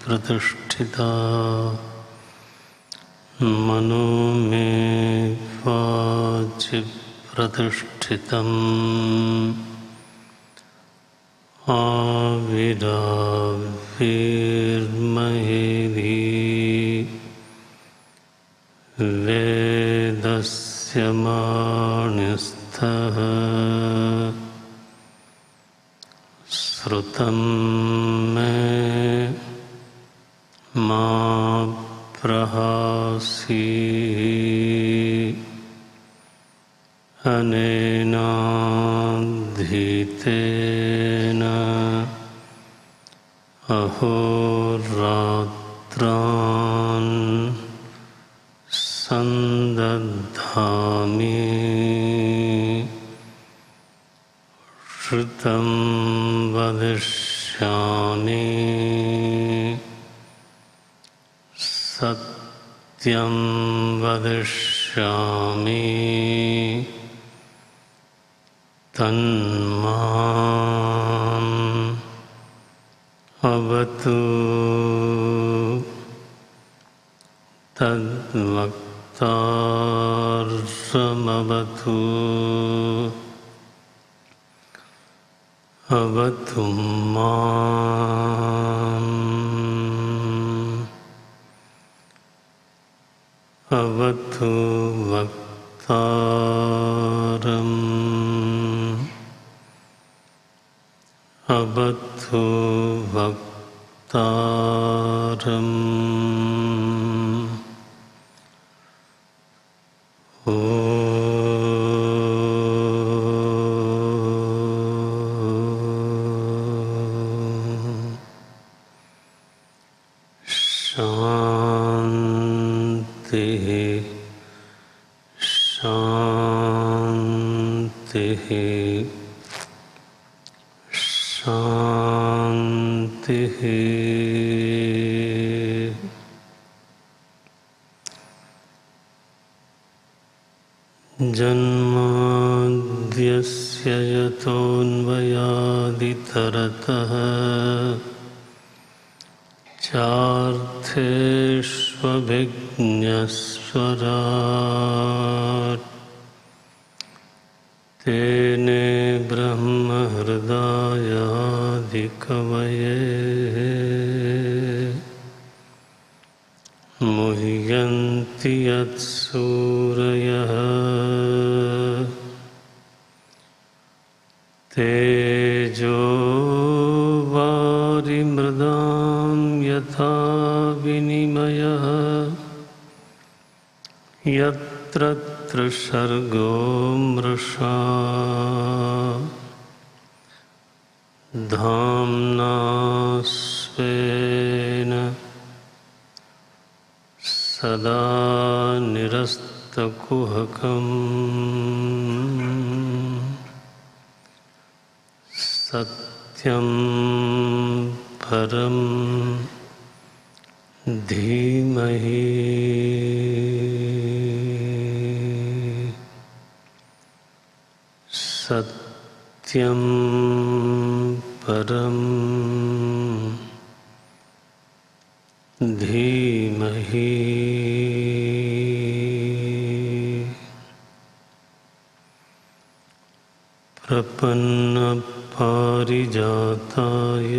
प्रतिष्ठिता मनो मे वाचि प्रतिष्ठितम् आविराविर्महेधि वेदस्य माण्यस्थः श्रुतं मे मा प्रहासी अनेनाधीतेन अहोरात्रान् संदधामि श्रुतं वदिष्यामि सत्यं वदिष्यामि तन्माम् अवतु तद्वक्तारमवतु अवतु माम् अवतु वक्तारम् अवतु वक्तारम् शांति शांति शांति। जन्माद्यस्य यतोऽन्वयादितरतः चार्थेष्वभिज्ञस्वराट् तेने ब्रह्महृदायादिकवये मुह्यन्ति यत्सूरयः तेजो वारिमृदां यथा विनिमयः यत्र त्रिसर्गो मृषा धाम्ना स्वेन सदा निरस्तकुहकम् सत्यं परं धीमहि सत्यं परं धीमहि। प्रपन्न पारिजाताय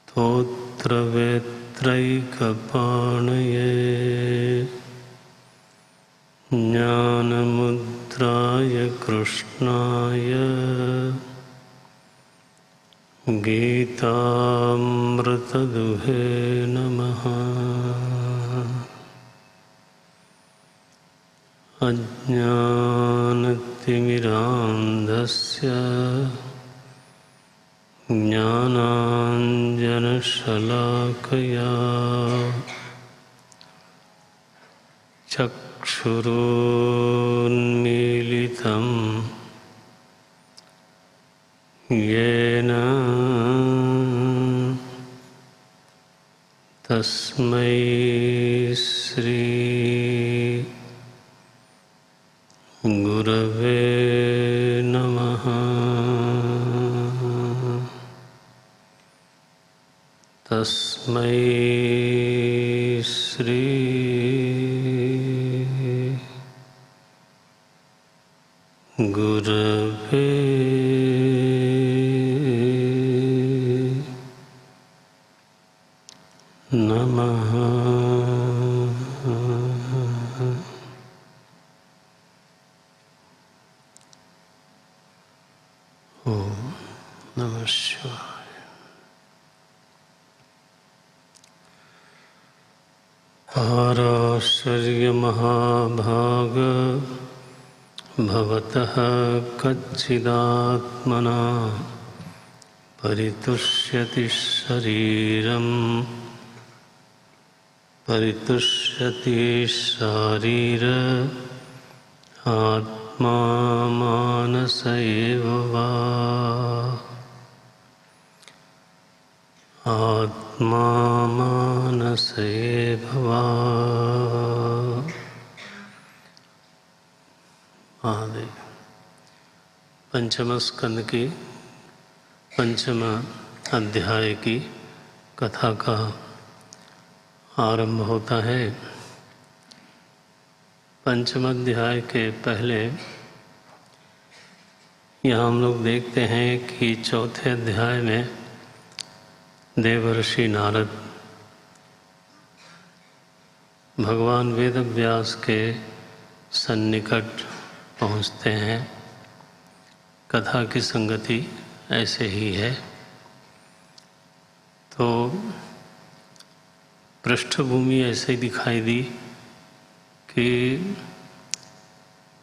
स्तोत्रवेत्रैकपाणये ज्ञानमुद्राय पवित्राय कृष्णाय गीतामृतदुहे नमः। अज्ञानतिमिरान्धस्य ज्ञानाञ्जनशलाकया चक्षुरुन्मीलितं येन तस्मै श्री गुरवे नमः। तस्मै श्री गुरवे नमः। ओम नमः शिवाय। पाराशर्य महाभाग भवतः कच्चिदात्मना परितुष्यति शरीरं परितुष्यति शारीर आत्मा मानस एव वा। आत्मा मानस एव वा। महादेव। पंचम स्कंद की पंचम अध्याय की कथा का आरंभ होता है। पंचम अध्याय के पहले यहाँ हम लोग देखते हैं कि चौथे अध्याय में देवर्षि नारद भगवान वेदव्यास के सन्निकट पहुँचते हैं। कथा की संगति ऐसे ही है। तो पृष्ठभूमि ऐसे ही दिखाई दी कि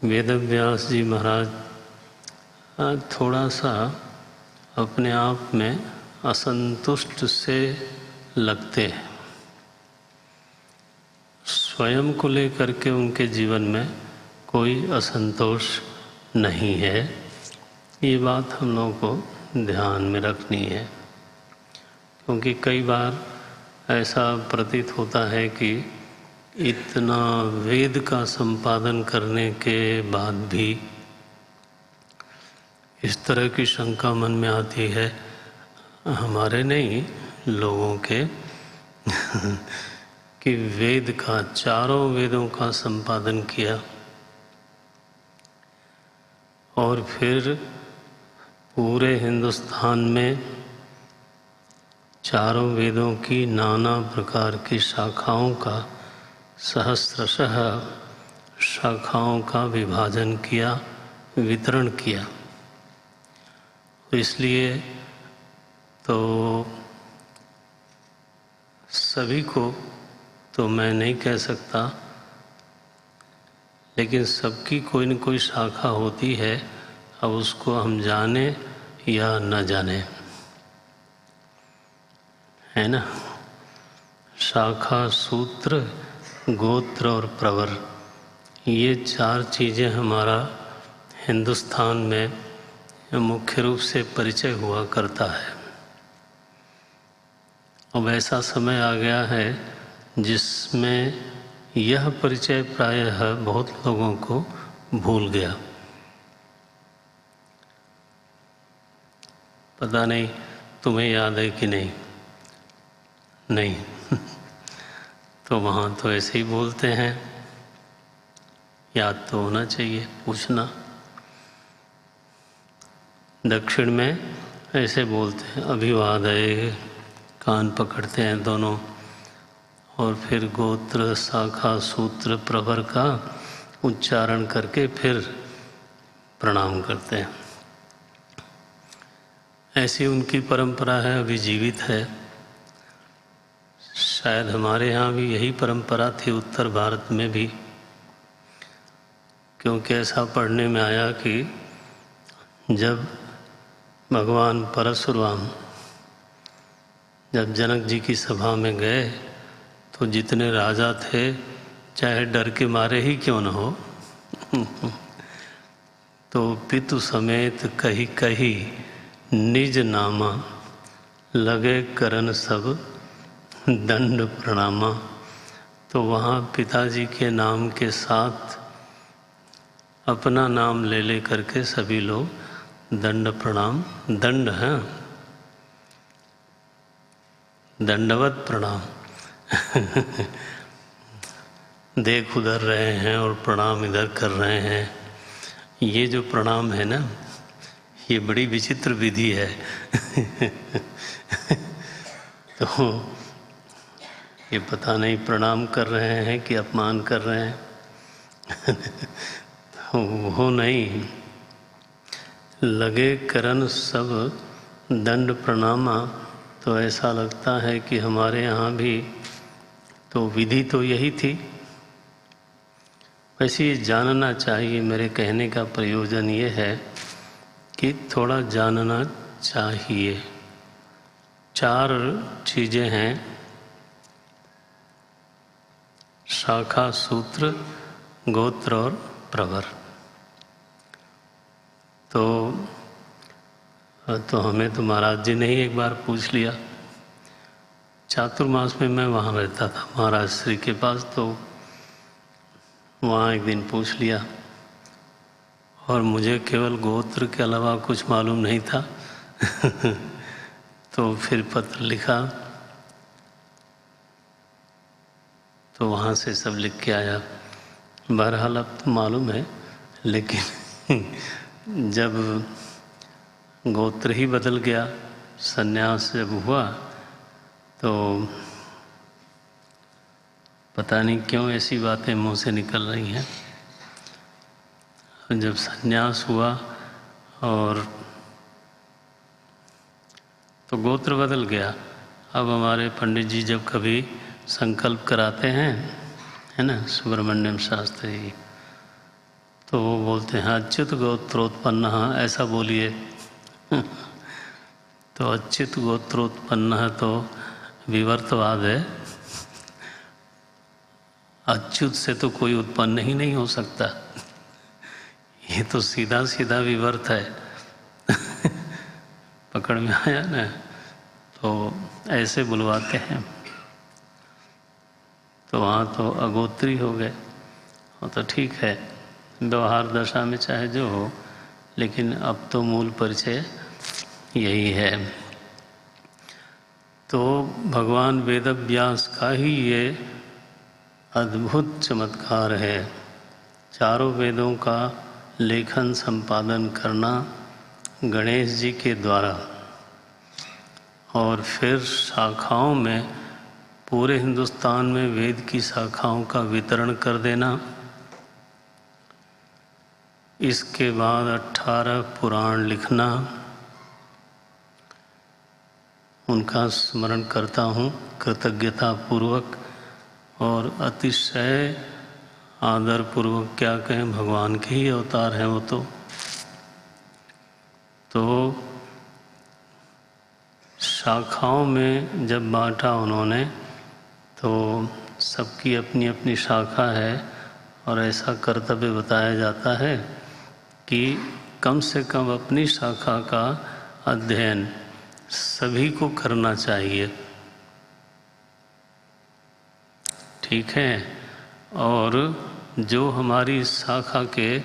वेदव्यास जी महाराज थोड़ा सा अपने आप में असंतुष्ट से लगते हैं। स्वयं को लेकर के उनके जीवन में कोई असंतोष नहीं है। ये बात हम लोगों को ध्यान में रखनी है, क्योंकि कई बार ऐसा प्रतीत होता है कि इतना वेद का संपादन करने के बाद भी इस तरह की शंका मन में आती है, हमारे नहीं लोगों के कि वेद का, चारों वेदों का संपादन किया और फिर पूरे हिंदुस्तान में चारों वेदों की नाना प्रकार की शाखाओं का, सहस्रशः शाखाओं का विभाजन किया, वितरण किया। इसलिए तो सभी को तो मैं नहीं कह सकता, लेकिन सबकी कोई न कोई शाखा होती है। अब उसको हम जाने या न जाने, है ना। शाखा, सूत्र, गोत्र और प्रवर, ये चार चीज़ें हमारा हिंदुस्तान में मुख्य रूप से परिचय हुआ करता है। अब ऐसा समय आ गया है जिसमें यह परिचय प्रायः बहुत लोगों को भूल गया। पता नहीं तुम्हें याद है कि नहीं। नहीं तो वहाँ तो ऐसे ही बोलते हैं। याद तो होना चाहिए, पूछना। दक्षिण में ऐसे बोलते हैं, अभिवादय, कान पकड़ते हैं दोनों, और फिर गोत्र, शाखा, सूत्र, प्रवर का उच्चारण करके फिर प्रणाम करते हैं। ऐसी उनकी परंपरा है, अभी जीवित है। शायद हमारे यहाँ भी यही परंपरा थी, उत्तर भारत में भी, क्योंकि ऐसा पढ़ने में आया कि जब भगवान परशुराम जब जनक जी की सभा में गए तो जितने राजा थे, चाहे डर के मारे ही क्यों न हो, तो पितु समेत कही कही निज नामा, लगे करन सब दंड प्रणामा। तो वहाँ पिताजी के नाम के साथ अपना नाम ले ले करके सभी लोग दंड प्रणाम, दंड है, दंडवत प्रणाम देख उधर रहे हैं और प्रणाम इधर कर रहे हैं। ये जो प्रणाम है ना, ये बड़ी विचित्र विधि है तो ये पता नहीं प्रणाम कर रहे हैं कि अपमान कर रहे हैं तो वो नहीं, लगे करन सब दंड प्रणामा। तो ऐसा लगता है कि हमारे यहाँ भी तो विधि तो यही थी। वैसे ये जानना चाहिए, मेरे कहने का प्रयोजन ये है कि थोड़ा जानना चाहिए। 4 चीज़ें हैं, शाखा, सूत्र, गोत्र और प्रवर। तो हमें तो महाराज जी ने ही एक बार पूछ लिया। चातुर्मास में मैं वहाँ रहता था महाराज श्री के पास, तो वहाँ एक दिन पूछ लिया और मुझे केवल गोत्र के अलावा कुछ मालूम नहीं था तो फिर पत्र लिखा, तो वहाँ से सब लिख के आया। बहरहाल अब तो मालूम है, लेकिन जब गोत्र ही बदल गया, सन्यास जब हुआ, तो पता नहीं क्यों ऐसी बातें मुंह से निकल रही हैं। जब सन्यास हुआ और तो गोत्र बदल गया। अब हमारे पंडित जी जब कभी संकल्प कराते हैं, है ना, सुब्रमण्यम शास्त्री, तो वो बोलते हैं अच्युत गोत्रोत्पन्न, ऐसा बोलिए तो अच्युत गोत्रोत्पन्न तो विवर्तवाद है। अच्युत से तो कोई उत्पन्न ही नहीं हो सकता, ये तो सीधा सीधा विवर्त है पकड़ में आया ना। तो ऐसे बुलवाते हैं, तो वहाँ तो अगोत्री हो गए। वो तो ठीक है, व्यवहार दशा में चाहे जो हो, लेकिन अब तो मूल परिचय यही है। तो भगवान वेदव्यास का ही ये अद्भुत चमत्कार है, चारों वेदों का लेखन संपादन करना गणेश जी के द्वारा, और फिर शाखाओं में पूरे हिंदुस्तान में वेद की शाखाओं का वितरण कर देना। इसके बाद 18 पुराण लिखना। उनका स्मरण करता हूँ कृतज्ञता पूर्वक और अतिशय आदर पूर्वक, क्या कहें, भगवान के ही अवतार हैं वो तो शाखाओं में जब बांटा उन्होंने, तो सबकी अपनी अपनी शाखा है, और ऐसा कर्तव्य बताया जाता है कि कम से कम अपनी शाखा का अध्ययन सभी को करना चाहिए, ठीक है। और जो हमारी शाखा के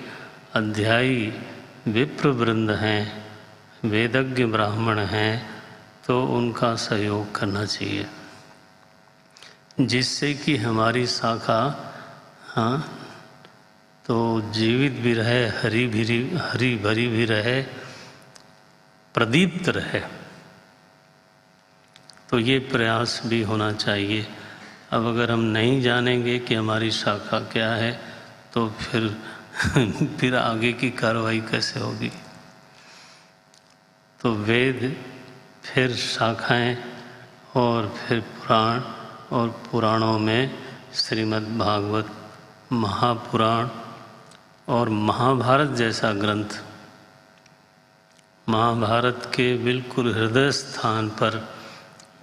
अध्यायी विप्र वृंद हैं, वेदज्ञ ब्राह्मण हैं, तो उनका सहयोग करना चाहिए, जिससे कि हमारी शाखा तो जीवित भी रहे, हरी भरी भी रहे, प्रदीप्त रहे। तो ये प्रयास भी होना चाहिए। अब अगर हम नहीं जानेंगे कि हमारी शाखा क्या है, तो फिर फिर आगे की कार्रवाई कैसे होगी? तो वेद, फिर शाखाएं, और फिर पुराण, और पुराणों में श्रीमद् भागवत, महापुराण और महाभारत जैसा ग्रंथ। महाभारत के बिल्कुल हृदय स्थान पर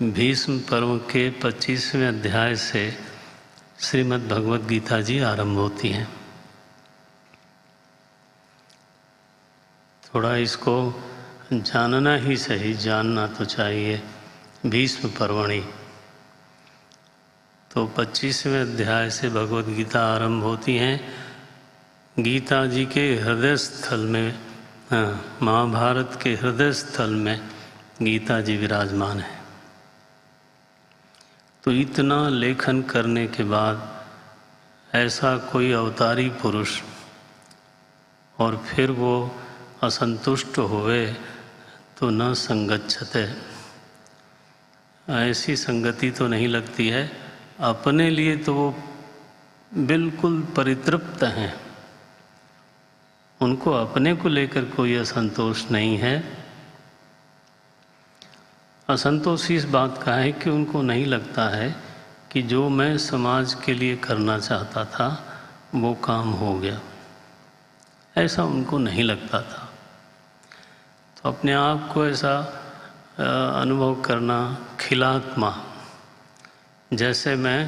भीष्म पर्व के 25वें अध्याय से श्रीमद् भगवत गीता जी आरंभ होती हैं। थोड़ा इसको जानना ही सही, जानना तो चाहिए। भीष्म पर्वणि, तो 25वें अध्याय से भगवत गीता आरंभ होती हैं। गीता जी के हृदय स्थल में, महाभारत के हृदय स्थल में गीता जी विराजमान है। तो इतना लेखन करने के बाद ऐसा कोई अवतारी पुरुष और फिर वो असंतुष्ट हुए तो न संगच्छते, ऐसी संगति तो नहीं लगती है। अपने लिए तो वो बिल्कुल परितृप्त हैं, उनको अपने को लेकर कोई असंतोष नहीं है। असंतोष इस बात का है कि उनको नहीं लगता है कि जो मैं समाज के लिए करना चाहता था वो काम हो गया, ऐसा उनको नहीं लगता था। तो अपने आप को ऐसा अनुभव करना, खिलात्मा, जैसे मैं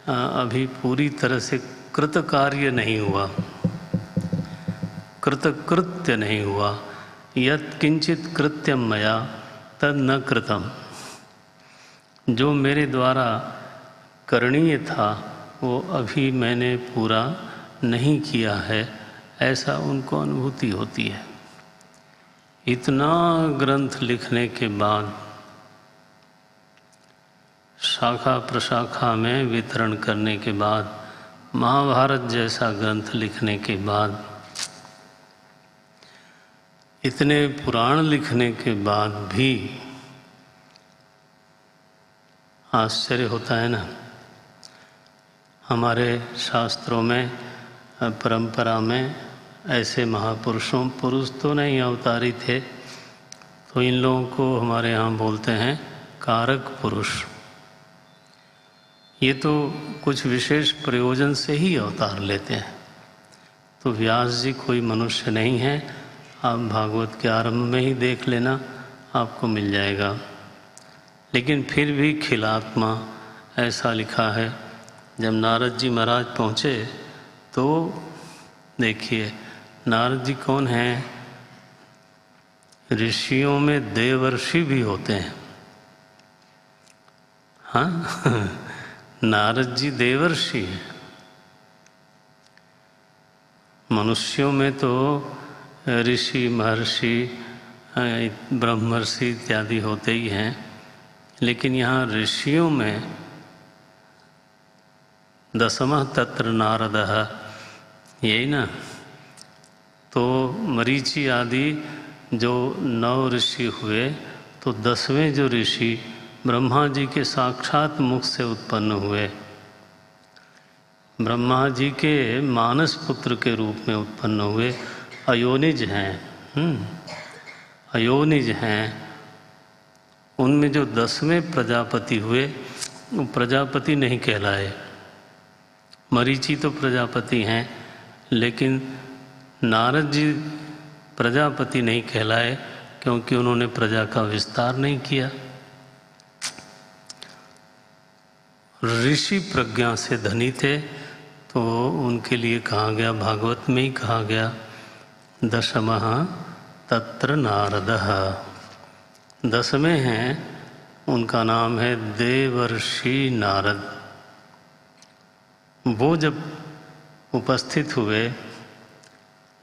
अभी पूरी तरह से कृतकार्य नहीं हुआ, कृतकृत्य नहीं हुआ। यत् किंचित कृत्यम मया तद न कृतम, जो मेरे द्वारा करणीय था वो अभी मैंने पूरा नहीं किया है, ऐसा उनको अनुभूति होती है। इतना ग्रंथ लिखने के बाद, शाखा प्रशाखा में वितरण करने के बाद, महाभारत जैसा ग्रंथ लिखने के बाद, इतने पुराण लिखने के बाद भी आश्चर्य होता है ना। हमारे शास्त्रों में, परंपरा में ऐसे महापुरुषों, पुरुष तो नहीं अवतारी थे, तो इन लोगों को हमारे यहाँ बोलते हैं कारक पुरुष। ये तो कुछ विशेष प्रयोजन से ही अवतार लेते हैं। तो व्यास जी कोई मनुष्य नहीं है, आप भागवत के आरंभ में ही देख लेना, आपको मिल जाएगा। लेकिन फिर भी खिलात्मा ऐसा लिखा है। जब नारद जी महाराज पहुँचे तो देखिए, नारद जी कौन हैं? ऋषियों में देवर्षि भी होते हैं। हाँ, नारद जी देवर्षि हैं। मनुष्यों में तो ऋषि, महर्षि, ब्रह्मर्षि इत्यादि होते ही हैं, लेकिन यहाँ ऋषियों में दशमः तत्र नारदः, यही ना। तो मरीचि आदि जो 9 ऋषि हुए, तो 10वें जो ऋषि ब्रह्मा जी के साक्षात मुख से उत्पन्न हुए, ब्रह्मा जी के मानस पुत्र के रूप में उत्पन्न हुए, अयोनिज हैं। अयोनिज हैं। उनमें जो 10वें प्रजापति हुए वो प्रजापति नहीं कहलाए। मरीचि तो प्रजापति हैं, लेकिन नारद जी प्रजापति नहीं कहलाए, क्योंकि उन्होंने प्रजा का विस्तार नहीं किया। ऋषि प्रज्ञा से धनी थे, तो उनके लिए कहा गया, भागवत में ही कहा गया, दशमः तत्र नारदः। 10वें हैं, उनका नाम है देवर्षि नारद। वो जब उपस्थित हुए,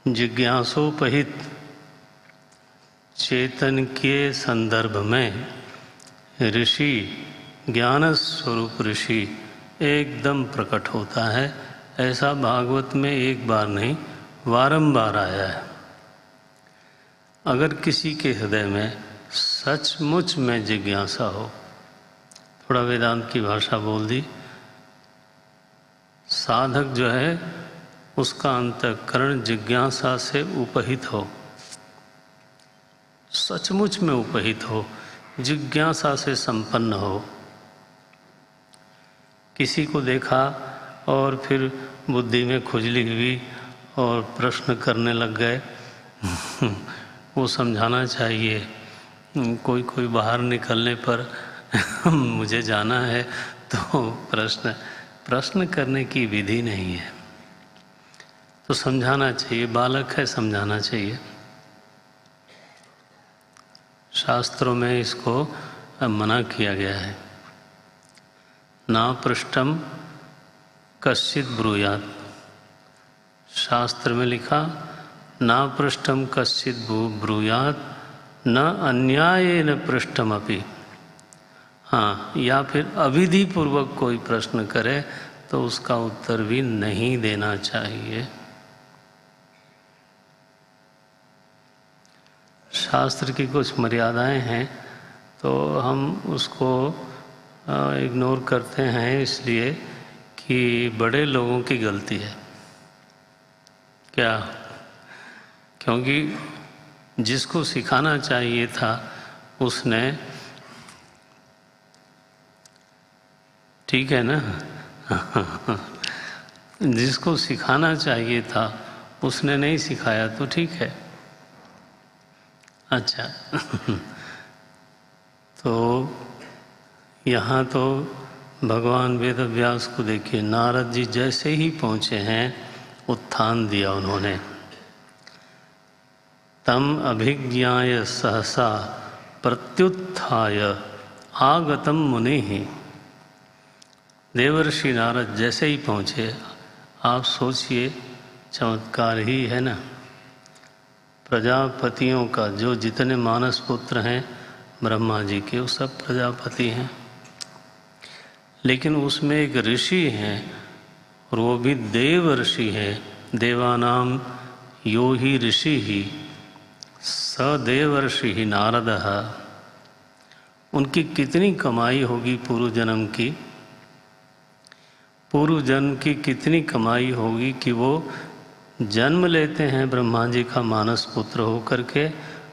जिज्ञासोपहित चेतन के संदर्भ में ऋषि, ज्ञान स्वरूप ऋषि एकदम प्रकट होता है। ऐसा भागवत में एक बार नहीं, बारंबार आया है। अगर किसी के हृदय में सचमुच में जिज्ञासा हो, थोड़ा वेदांत की भाषा बोल दी, साधक जो है उसका अंतःकरण जिज्ञासा से उपहित हो, सचमुच में उपहित हो, जिज्ञासा से संपन्न हो। किसी को देखा और फिर बुद्धि में खुजली हुई और प्रश्न करने लग गए, वो समझाना चाहिए। कोई बाहर निकलने पर मुझे जाना है, तो प्रश्न करने की विधि नहीं है, तो समझाना चाहिए। बालक है, समझाना चाहिए। शास्त्रों में इसको मना किया गया है। ना पृष्ठम कश्चित ब्रूयात, शास्त्र में लिखा ना पृष्ठम कश्चित ब्रूयात न अन्यायेन पृष्ठमपि। हाँ, या फिर अविधि पूर्वक कोई प्रश्न करे तो उसका उत्तर भी नहीं देना चाहिए। शास्त्र की कुछ मर्यादाएं हैं, तो हम उसको इग्नोर करते हैं, इसलिए कि बड़े लोगों की गलती है। क्या? क्योंकि जिसको सिखाना चाहिए था उसने, ठीक है ना, जिसको सिखाना चाहिए था उसने नहीं सिखाया तो ठीक है। अच्छा तो यहाँ तो भगवान वेदव्यास को देखिए, नारद जी जैसे ही पहुँचे हैं उत्थान दिया उन्होंने। तम अभिज्ञाय सहसा प्रत्युत्थाय आगतम मुनिः। देवर्षि नारद जैसे ही पहुँचे, आप सोचिए, चमत्कार ही है ना। प्रजापतियों का जो जितने मानस पुत्र हैं ब्रह्मा जी के, वो सब प्रजापति हैं, लेकिन उसमें एक ऋषि हैं और वो भी देव ऋषि है। देवानाम यो ही ऋषि ही सदेवर्षि ही नारदः। उनकी कितनी कमाई होगी पूर्व जन्म की, पूर्व जन्म की कितनी कमाई होगी कि वो जन्म लेते हैं ब्रह्मा जी का मानस पुत्र होकर के,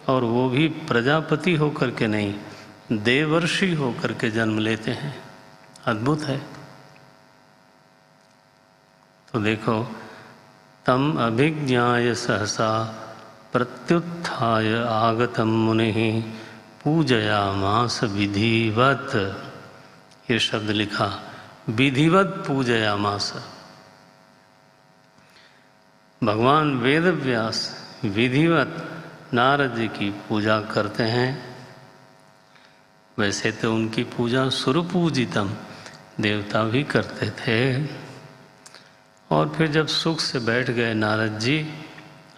और वो भी प्रजापति होकर के नहीं, देवर्षि होकर के जन्म लेते हैं। अद्भुत है। तो देखो, तम अभिज्ञाय सहसा प्रत्युत्थाय आगतम मुनिः पूजयामास विधिवत। ये शब्द लिखा, विधिवत पूजयामास। भगवान वेदव्यास विधिवत नारद जी की पूजा करते हैं। वैसे तो उनकी पूजा सुरपूजितम, देवता भी करते थे। और फिर जब सुख से बैठ गए नारद जी,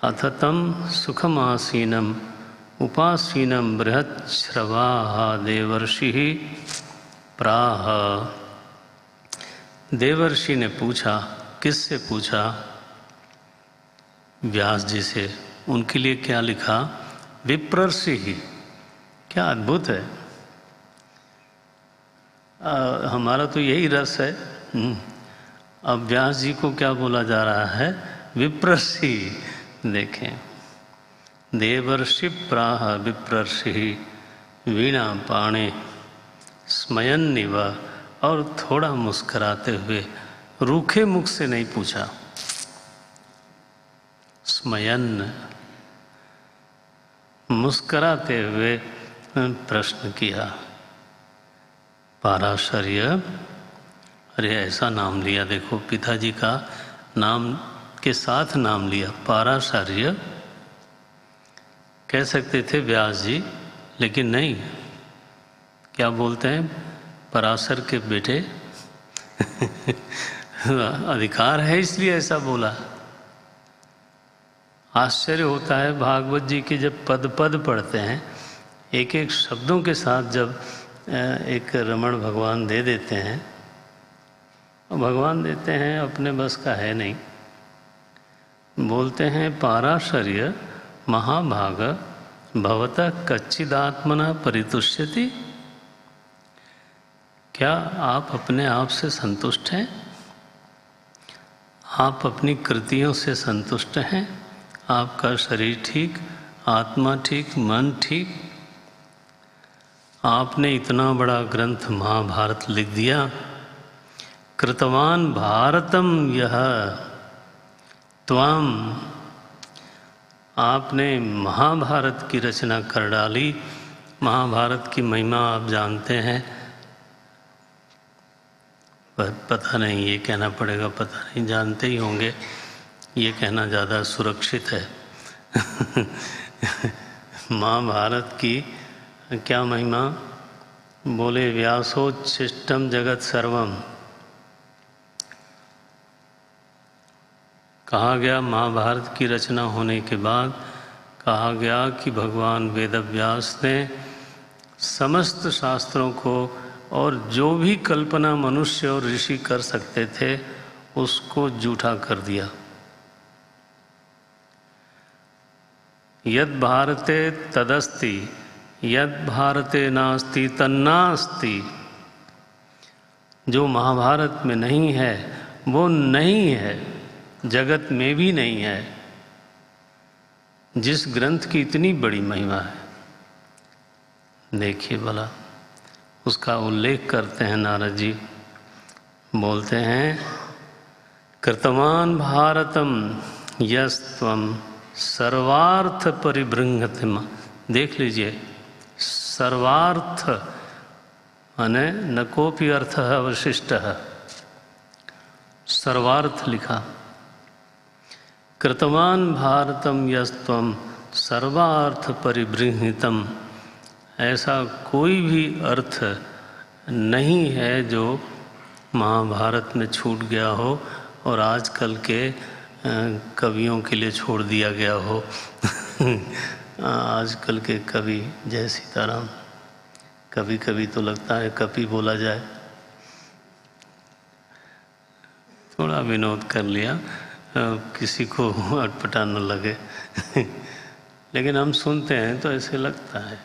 अथ तम सुखमासीनम उपासीनम बृहच्छ्रवाः देवर्षि प्राह। देवर्षि ने पूछा, किससे पूछा? व्यास जी से। उनके लिए क्या लिखा? विप्रर्षि ही। क्या अद्भुत है। हमारा तो यही रस है। अब व्यास जी को क्या बोला जा रहा है? विप्रर्षि। देखें, देवर्षि प्राह विप्रर्षि वीणा पाणे स्मयन्निव। और थोड़ा मुस्कराते हुए, रूखे मुख से नहीं पूछा, स्मयन, मुस्कराते हुए प्रश्न किया। पाराशर्य, अरे ऐसा नाम लिया, देखो पिताजी का नाम के साथ नाम लिया, पाराशर्य। कह सकते थे व्यास जी, लेकिन नहीं, क्या बोलते हैं? पराशर के बेटे। अधिकार है इसलिए ऐसा बोला। आश्चर्य होता है भागवत जी की जब पद पद पढ़ते हैं, एक एक शब्दों के साथ जब एक रमण भगवान दे देते हैं। भगवान देते हैं, अपने बस का है नहीं। बोलते हैं, पाराशर्य महाभाग भवतः कच्चिदात्मना परितुष्यति। क्या आप अपने आप से संतुष्ट हैं? आप अपनी कृतियों से संतुष्ट हैं? आपका शरीर ठीक, आत्मा ठीक, मन ठीक? आपने इतना बड़ा ग्रंथ महाभारत लिख दिया। कृतवान भारतम यह त्वाम, आपने महाभारत की रचना कर डाली। महाभारत की महिमा आप जानते हैं, पर पता नहीं, ये कहना पड़ेगा, पता नहीं, जानते ही होंगे, ये कहना ज़्यादा सुरक्षित है। महाभारत की क्या महिमा? बोले व्यासोच्छिष्टम जगत सर्वम। कहा गया महाभारत की रचना होने के बाद कहा गया कि भगवान वेदव्यास ने समस्त शास्त्रों को और जो भी कल्पना मनुष्य और ऋषि कर सकते थे उसको झूठा कर दिया। यद भारते तदस्ति, यद भारते नास्ति तन्नास्ति। जो महाभारत में नहीं है वो नहीं है, जगत में भी नहीं है। जिस ग्रंथ की इतनी बड़ी महिमा है, देखिए भला, उसका उल्लेख करते हैं नारद जी, बोलते हैं कृतवान भारतम यस्त्वम सर्वार्थ परिबृंहतिम। देख लीजिए, सर्वार्थ माने न कोपि अर्थ अवशिष्ट है, सर्वार्थ लिखा। कृतवान भारतम यस्त्वम सर्वार्थ परिबृंहितम, ऐसा कोई भी अर्थ नहीं है जो महाभारत में छूट गया हो और आजकल के कवियों के लिए छोड़ दिया गया हो। आजकल के कवि जय सीताराम, कभी कभी तो लगता है कपि बोला जाए, थोड़ा विनोद कर लिया, किसी को अटपटा न लगे। लेकिन हम सुनते हैं तो ऐसे लगता है,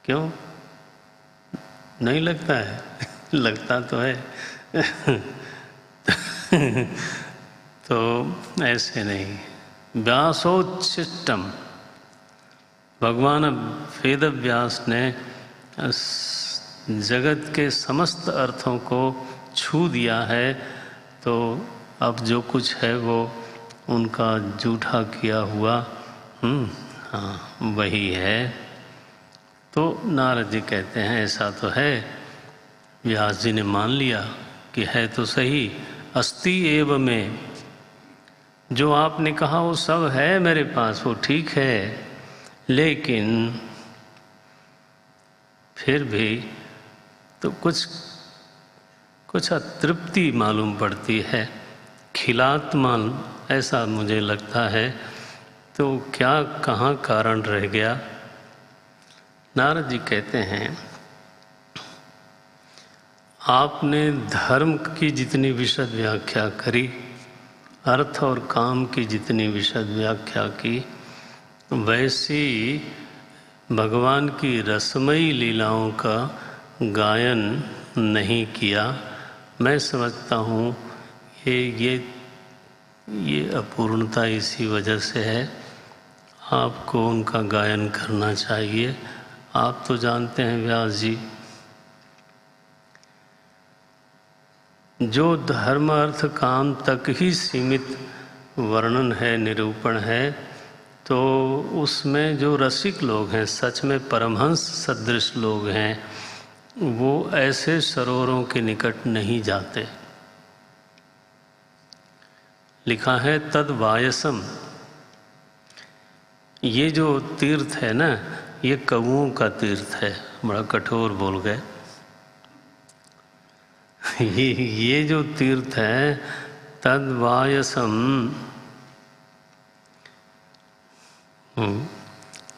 क्यों नहीं लगता है? लगता तो है। तो ऐसे नहीं, व्यासोच्छिष्टम, भगवान वेद व्यास ने जगत के समस्त अर्थों को छू दिया है, तो अब जो कुछ है वो उनका झूठा किया हुआ हाँ वही है। तो नारद जी कहते हैं ऐसा तो है। व्यास जी ने मान लिया कि है तो सही, अस्ति एव में, जो आपने कहा वो सब है मेरे पास, वो ठीक है, लेकिन फिर भी तो कुछ अतृप्ति मालूम पड़ती है, खिलात्मान ऐसा मुझे लगता है। तो क्या कहाँ कारण रह गया? नारद जी कहते हैं आपने धर्म की जितनी विशद व्याख्या करी, अर्थ और काम की जितनी विशद व्याख्या की, वैसी भगवान की रसमयी लीलाओं का गायन नहीं किया। मैं समझता हूँ ये अपूर्णता इसी वजह से है। आपको उनका गायन करना चाहिए। आप तो जानते हैं व्यास जी, जो धर्म अर्थ काम तक ही सीमित वर्णन है, निरूपण है, तो उसमें जो रसिक लोग हैं, सच में परमहंस सदृश लोग हैं, वो ऐसे सरोवरों के निकट नहीं जाते। लिखा है तद वायसम, ये जो तीर्थ है ना, ये कौओं का तीर्थ है। बड़ा कठोर बोल गए। ये जो तीर्थ है तद वायसम,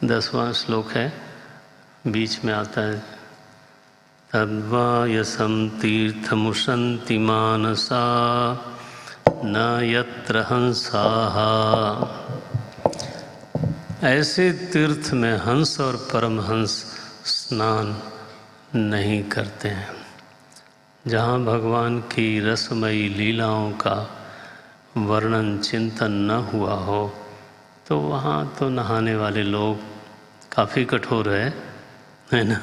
10वां श्लोक है, बीच में आता है, तद्वायसम तीर्थमुशन्ति मानसा न यत्र हंसाः। ऐसे तीर्थ में हंस और परमहंस स्नान नहीं करते हैं। जहाँ भगवान की रसमयी लीलाओं का वर्णन चिंतन न हुआ हो तो वहाँ तो नहाने वाले लोग काफ़ी कठोर है ना।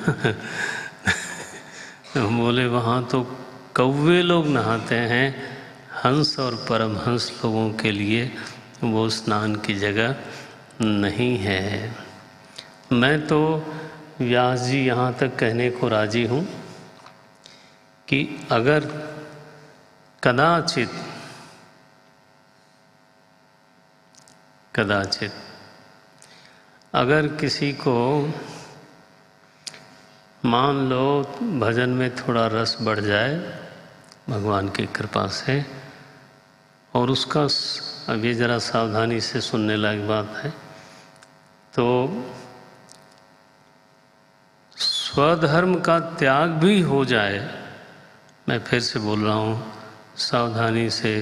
बोले वहाँ तो कौवे लोग नहाते हैं, हंस और परमहंस लोगों के लिए वो स्नान की जगह नहीं है। मैं तो व्यास जी यहाँ तक कहने को राजी हूँ कि अगर कदाचित अगर किसी को मान लो भजन में थोड़ा रस बढ़ जाए भगवान की कृपा से, और उसका अब ये ज़रा सावधानी से सुनने लायक बात है, तो स्वधर्म का त्याग भी हो जाए, मैं फिर से बोल रहा हूँ, सावधानी से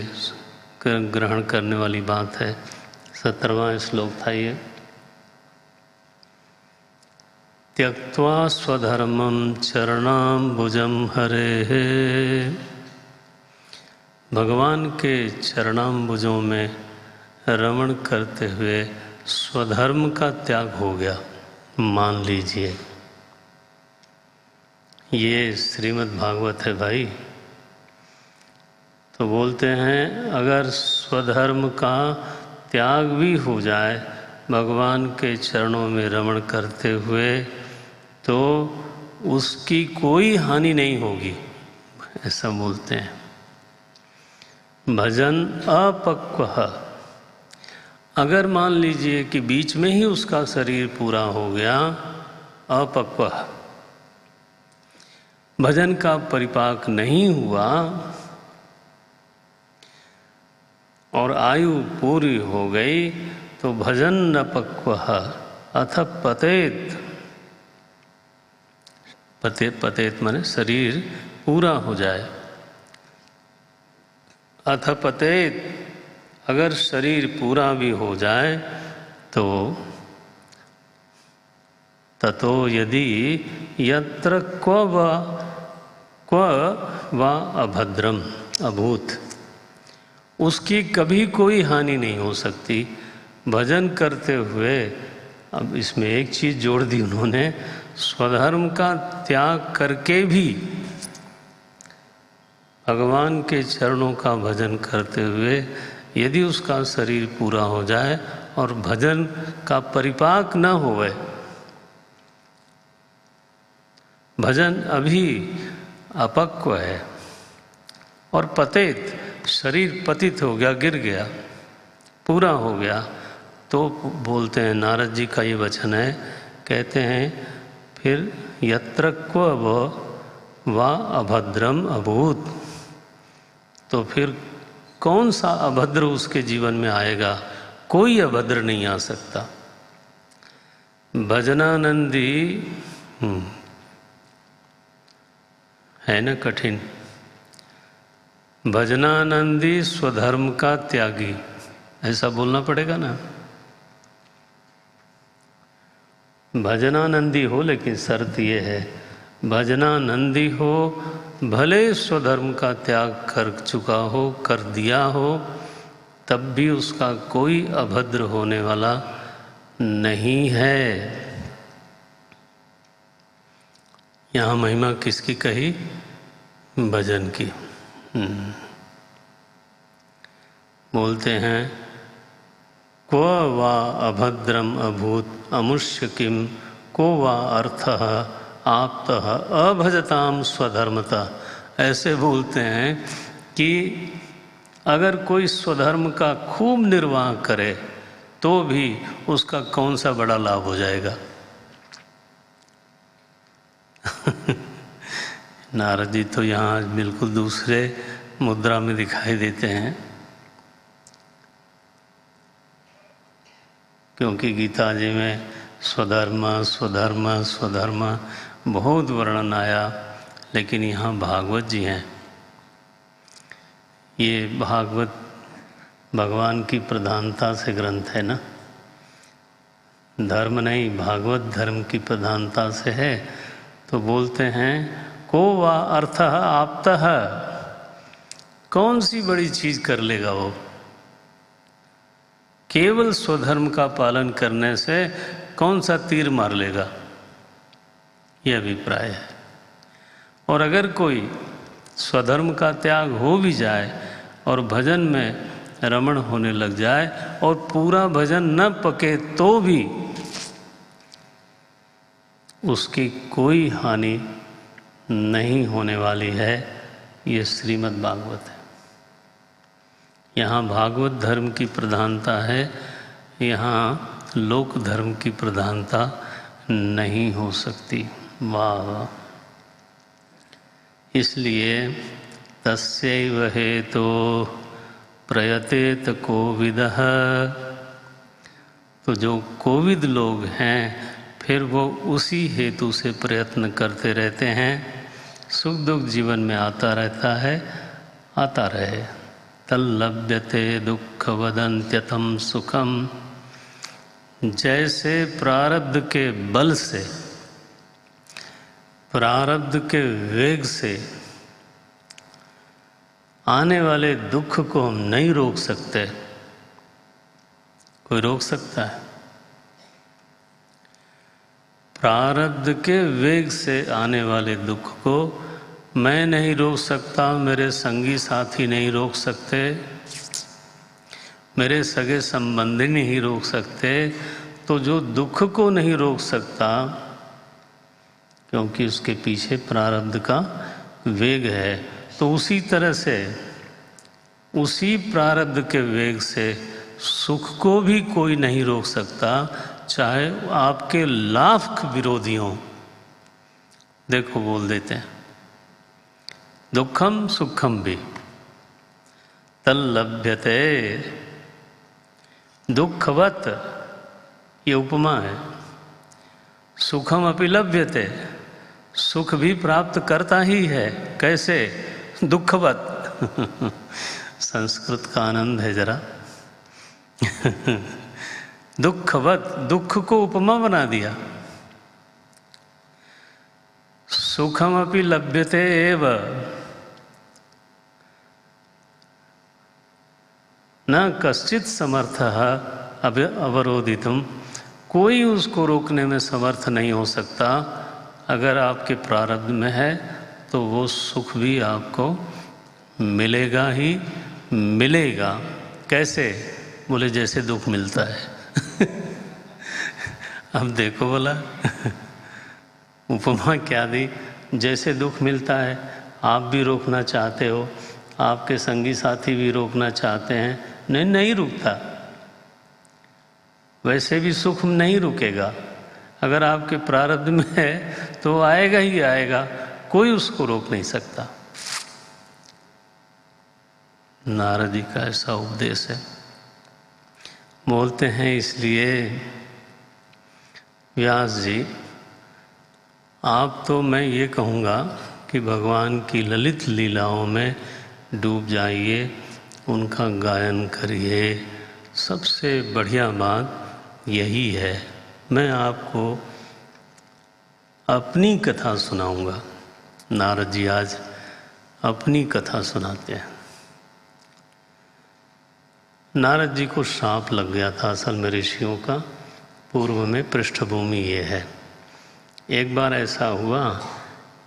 ग्रहण करने वाली बात है। 17वां श्लोक था ये, त्यक्त्वा स्वधर्मं चरणाम्बुजं हरेः। भगवान के चरणाम्बुजों में रमण करते हुए स्वधर्म का त्याग हो गया, मान लीजिए। ये श्रीमद् भागवत है भाई। तो बोलते हैं अगर स्वधर्म का त्याग भी हो जाए भगवान के चरणों में रमण करते हुए तो उसकी कोई हानि नहीं होगी, ऐसा बोलते हैं। भजन अपक्व, अगर मान लीजिए कि बीच में ही उसका शरीर पूरा हो गया, अपक्व, भजन का परिपाक नहीं हुआ और आयु पूरी हो गई, तो भजन न पक्व अथ पतेत, पतेत माने शरीर पूरा हो जाए, अथ पतेत, अगर शरीर पूरा भी हो जाए तो ततो यदि यत्र क्व वा अभद्रम अभूत, उसकी कभी कोई हानि नहीं हो सकती। भजन करते हुए, अब इसमें एक चीज़ जोड़ दी उन्होंने, स्वधर्म का त्याग करके भी भगवान के चरणों का भजन करते हुए यदि उसका शरीर पूरा हो जाए और भजन का परिपाक न होवे, भजन अभी अपक्व है और पतित, शरीर पतित हो गया, गिर गया, पूरा हो गया, तो बोलते हैं, नारद जी का ये वचन है, कहते हैं फिर यत्र क्व वा अभद्रम अभूत, तो फिर कौन सा अभद्र उसके जीवन में आएगा? कोई अभद्र नहीं आ सकता। भजनानंदी है ना कठिन, भजनानंदी स्वधर्म का त्यागी, ऐसा बोलना पड़ेगा ना। भजनानंदी हो, लेकिन शर्त ये है, भजनानंदी हो, भले स्वधर्म का त्याग कर चुका हो, कर दिया हो, तब भी उसका कोई अभद्र होने वाला नहीं है। यहाँ महिमा किसकी कही? भजन की। बोलते हैं, क्व वा अभद्रम अभूत अमुष्य किम को वा अर्थः आप्तः अभजताम स्वधर्मता। ऐसे बोलते हैं कि अगर कोई स्वधर्म का खूब निर्वाह करे तो भी उसका कौन सा बड़ा लाभ हो जाएगा। नारद जी तो यहाँ बिल्कुल दूसरे मुद्रा में दिखाई देते हैं, क्योंकि गीता जी में स्वधर्म स्वधर्म स्वधर्म बहुत वर्णन आया, लेकिन यहाँ भागवत जी हैं। ये भागवत भगवान की प्रधानता से ग्रंथ है ना, धर्म नहीं, भागवत धर्म की प्रधानता से है। तो बोलते हैं को वा अर्थः आप्तः, कौन सी बड़ी चीज कर लेगा वो? केवल स्वधर्म का पालन करने से कौन सा तीर मार लेगा, यह अभिप्राय है। और अगर कोई स्वधर्म का त्याग हो भी जाए और भजन में रमण होने लग जाए और पूरा भजन न पके तो भी उसकी कोई हानि नहीं होने वाली है। ये श्रीमद् भागवत है। यहाँ भागवत धर्म की प्रधानता है, यहाँ लोक धर्म की प्रधानता नहीं हो सकती। वाह! इसलिए तस्यैव हेतो प्रयतेत कोविदः, तो जो कोविद लोग हैं फिर वो उसी हेतु से प्रयत्न करते रहते हैं। सुख दुख जीवन में आता रहता है, आता रहे। तल्लभ्यते दुख वदन्त्यतम सुखम, जैसे प्रारब्ध के बल से, प्रारब्ध के वेग से आने वाले दुख को हम नहीं रोक सकते। कोई रोक सकता है? प्रारब्ध के वेग से आने वाले दुख को मैं नहीं रोक सकता, मेरे संगी साथी नहीं रोक सकते, मेरे सगे संबंधी नहीं रोक सकते। तो जो दुख को नहीं रोक सकता, क्योंकि उसके पीछे प्रारब्ध का वेग है, तो उसी तरह से उसी प्रारब्ध के वेग से सुख को भी कोई नहीं रोक सकता, चाहे आपके लाख विरोधी हों। देखो बोल देते हैं दुखम सुखम भी तल्लभ्यते, दुखवत ये उपमा है, सुखम अपि लभ्यते, सुख भी प्राप्त करता ही है। कैसे? दुखवत संस्कृत का आनंद है जरा। दुखवत, दुख को उपमा बना दिया। सुखमपि लभ्यते एव न कश्चित समर्थः अवरोधितुम, कोई उसको रोकने में समर्थ नहीं हो सकता। अगर आपके प्रारब्ध में है तो वो सुख भी आपको मिलेगा ही मिलेगा। कैसे? बोले जैसे दुख मिलता है। अब देखो बोला उपमा क्या दी? जैसे दुख मिलता है आप भी रोकना चाहते हो, आपके संगी साथी भी रोकना चाहते हैं, नहीं रुकता। वैसे भी सुख नहीं रुकेगा। अगर आपके प्रारब्ध में है तो आएगा ही आएगा, कोई उसको रोक नहीं सकता। नारद जी का ऐसा उपदेश है। बोलते हैं इसलिए व्यास जी, आप तो मैं ये कहूँगा कि भगवान की ललित लीलाओं में डूब जाइए, उनका गायन करिए। सबसे बढ़िया बात यही है। मैं आपको अपनी कथा सुनाऊंगा। नारद जी आज अपनी कथा सुनाते हैं। नारद जी को श्राप लग गया था असल में ऋषियों का। पूर्व में पृष्ठभूमि ये है। एक बार ऐसा हुआ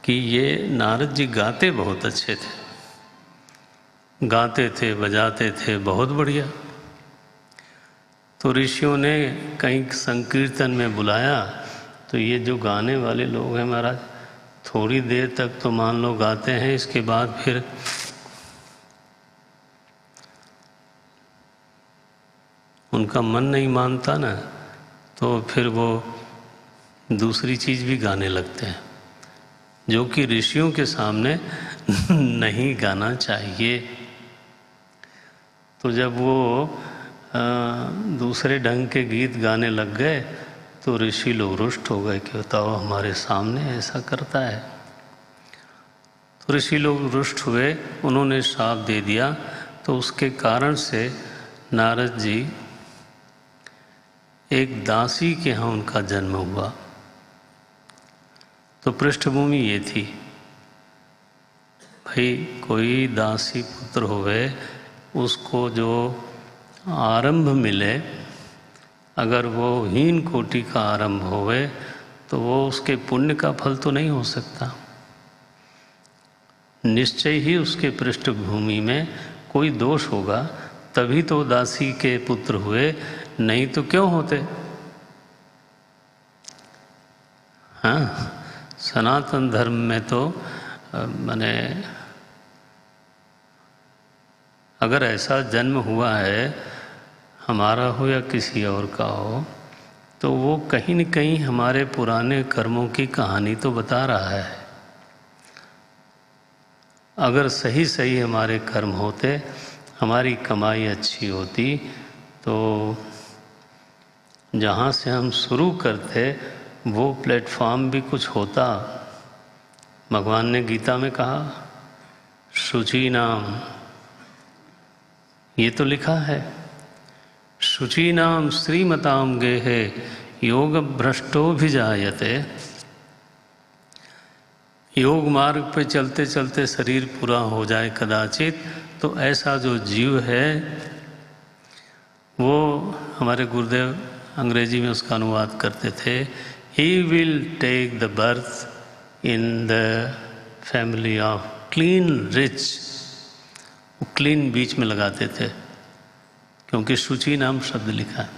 कि ये नारद जी गाते बहुत अच्छे थे, गाते थे, बजाते थे, बहुत बढ़िया। तो ऋषियों ने कहीं संकीर्तन में बुलाया, तो ये जो गाने वाले लोग हैं महाराज, थोड़ी देर तक तो मान लो गाते हैं, इसके बाद फिर उनका मन नहीं मानता ना, तो फिर वो दूसरी चीज़ भी गाने लगते हैं, जो कि ऋषियों के सामने नहीं गाना चाहिए। तो जब वो दूसरे ढंग के गीत गाने लग गए तो ऋषि लोग रुष्ट हो गए कि बताओ हमारे सामने ऐसा करता है। तो ऋषि लोग रुष्ट हुए, उन्होंने श्राप दे दिया। तो उसके कारण से नारद जी एक दासी के यहाँ उनका जन्म हुआ। तो पृष्ठभूमि ये थी भाई कोई दासी पुत्र होवे, उसको जो आरंभ मिले, अगर वो हीन कोटि का आरंभ होवे तो वो उसके पुण्य का फल तो नहीं हो सकता। निश्चय ही उसके पृष्ठभूमि में कोई दोष होगा, तभी तो दासी के पुत्र हुए, नहीं तो क्यों होते। हाँ, सनातन धर्म में तो माने अगर ऐसा जन्म हुआ है, हमारा हो या किसी और का हो, तो वो कहीं न कहीं हमारे पुराने कर्मों की कहानी तो बता रहा है। अगर सही सही हमारे कर्म होते, हमारी कमाई अच्छी होती, तो जहाँ से हम शुरू करते वो प्लेटफॉर्म भी कुछ होता। भगवान ने गीता में कहा शुचि नाम, ये तो लिखा है, शुचि नाम श्रीमताम गेहे योग भ्रष्टो भी जायते। योग मार्ग पे चलते चलते शरीर पूरा हो जाए कदाचित, तो ऐसा जो जीव है वो, हमारे गुरुदेव अंग्रेजी में उसका अनुवाद करते थे, he will take the birth in the family of clean rich. Clean बीच में लगाते थे क्योंकि शुचि नाम शब्द लिखा है।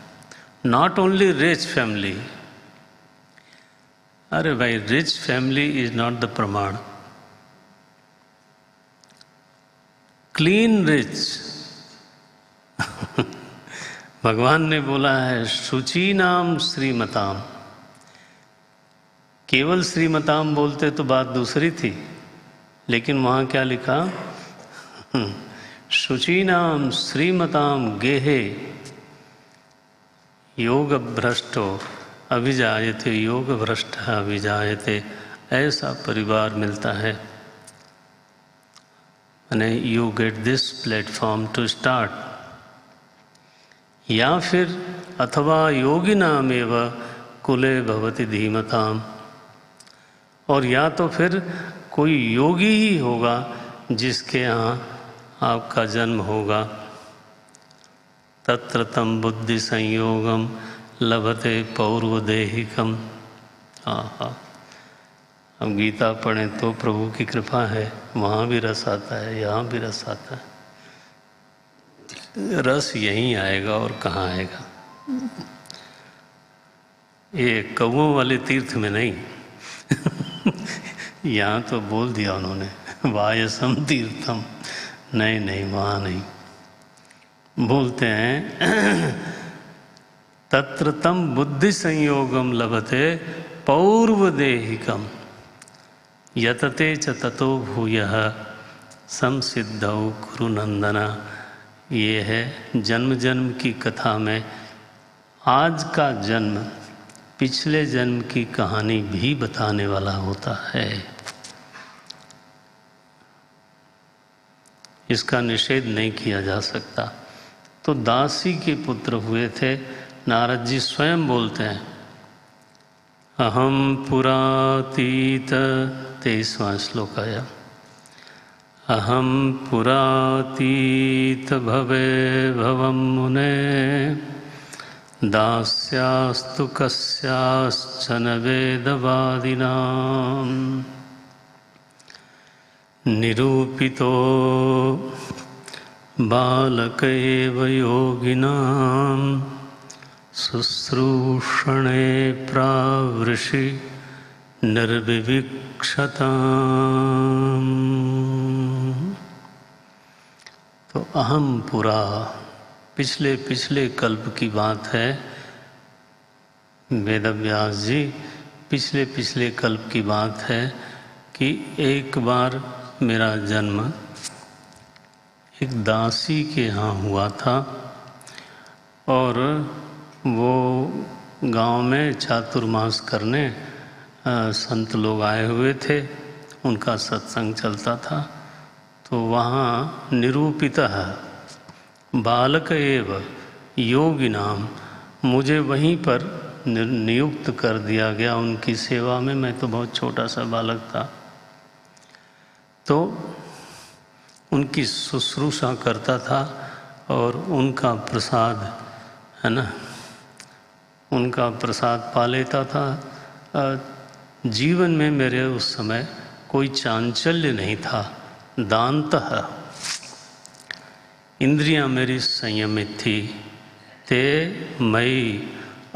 नॉट ओनली रिच फैमिली, अरे भाई rich family is not the प्रमाण, क्लीन रिच। भगवान ने बोला है शुचि नाम श्रीमताम। केवल श्रीमताम बोलते तो बात दूसरी थी, लेकिन वहाँ क्या लिखा, शुचि नाम श्रीमताम गेहे योग भ्रष्टो अभिजायते, योग भ्रष्ट अभिजायते, ऐसा परिवार मिलता है। यानी you get this platform to start. या फिर अथवा योगिनामेव कुले भवति धीमताम, और या तो फिर कोई योगी ही होगा जिसके यहाँ आपका जन्म होगा। तत्र तम बुद्धि संयोगम लभते पौर्वदेहिकम। आहा, हम गीता पढ़ें तो प्रभु की कृपा है, वहाँ भी रस आता है, यहाँ भी रस आता है। रस यहीं आएगा और कहाँ आएगा, ये कौओं वाले तीर्थ में नहीं। यहाँ तो बोल दिया उन्होंने वायसम तीर्थम, नहीं नहीं वहाँ नहीं। बोलते हैं तत्र तम बुद्धि संयोगम लभते पौर्वदेहिकम यतते च ततो भूयः संसिद्धौ कुरु नंदना। ये है जन्म जन्म की कथा में आज का जन्म पिछले जन्म की कहानी भी बताने वाला होता है। इसका निषेध नहीं किया जा सकता। तो दासी के पुत्र हुए थे। नारद जी स्वयं बोलते हैं अहम पुरातीत, 23वां श्लोक आया, अहम पुरातीत भवे भवम मुने दास्यास्तु कस्याश्चन वेदवादिनां निरूपितो बालक एव योगिनां शुश्रूषणे प्रावृषि निर्विविक्षताम्। तो अहम पुरा पिछले पिछले कल्प की बात है। वेदव्यास जी पिछले पिछले कल्प की बात है कि एक बार मेरा जन्म एक दासी के यहाँ हुआ था और वो गांव में चातुर्मास करने संत लोग आए हुए थे, उनका सत्संग चलता था। तो वहाँ निरूपितः बालक एव योगिनाम, मुझे वहीं पर नियुक्त कर दिया गया उनकी सेवा में। मैं तो बहुत छोटा सा बालक था। तो उनकी शुश्रूषा करता था और उनका प्रसाद, है ना, उनका प्रसाद पा लेता था। जीवन में मेरे उस समय कोई चांचल्य नहीं था। दानतः इंद्रियां मेरी संयमित थी। ते मई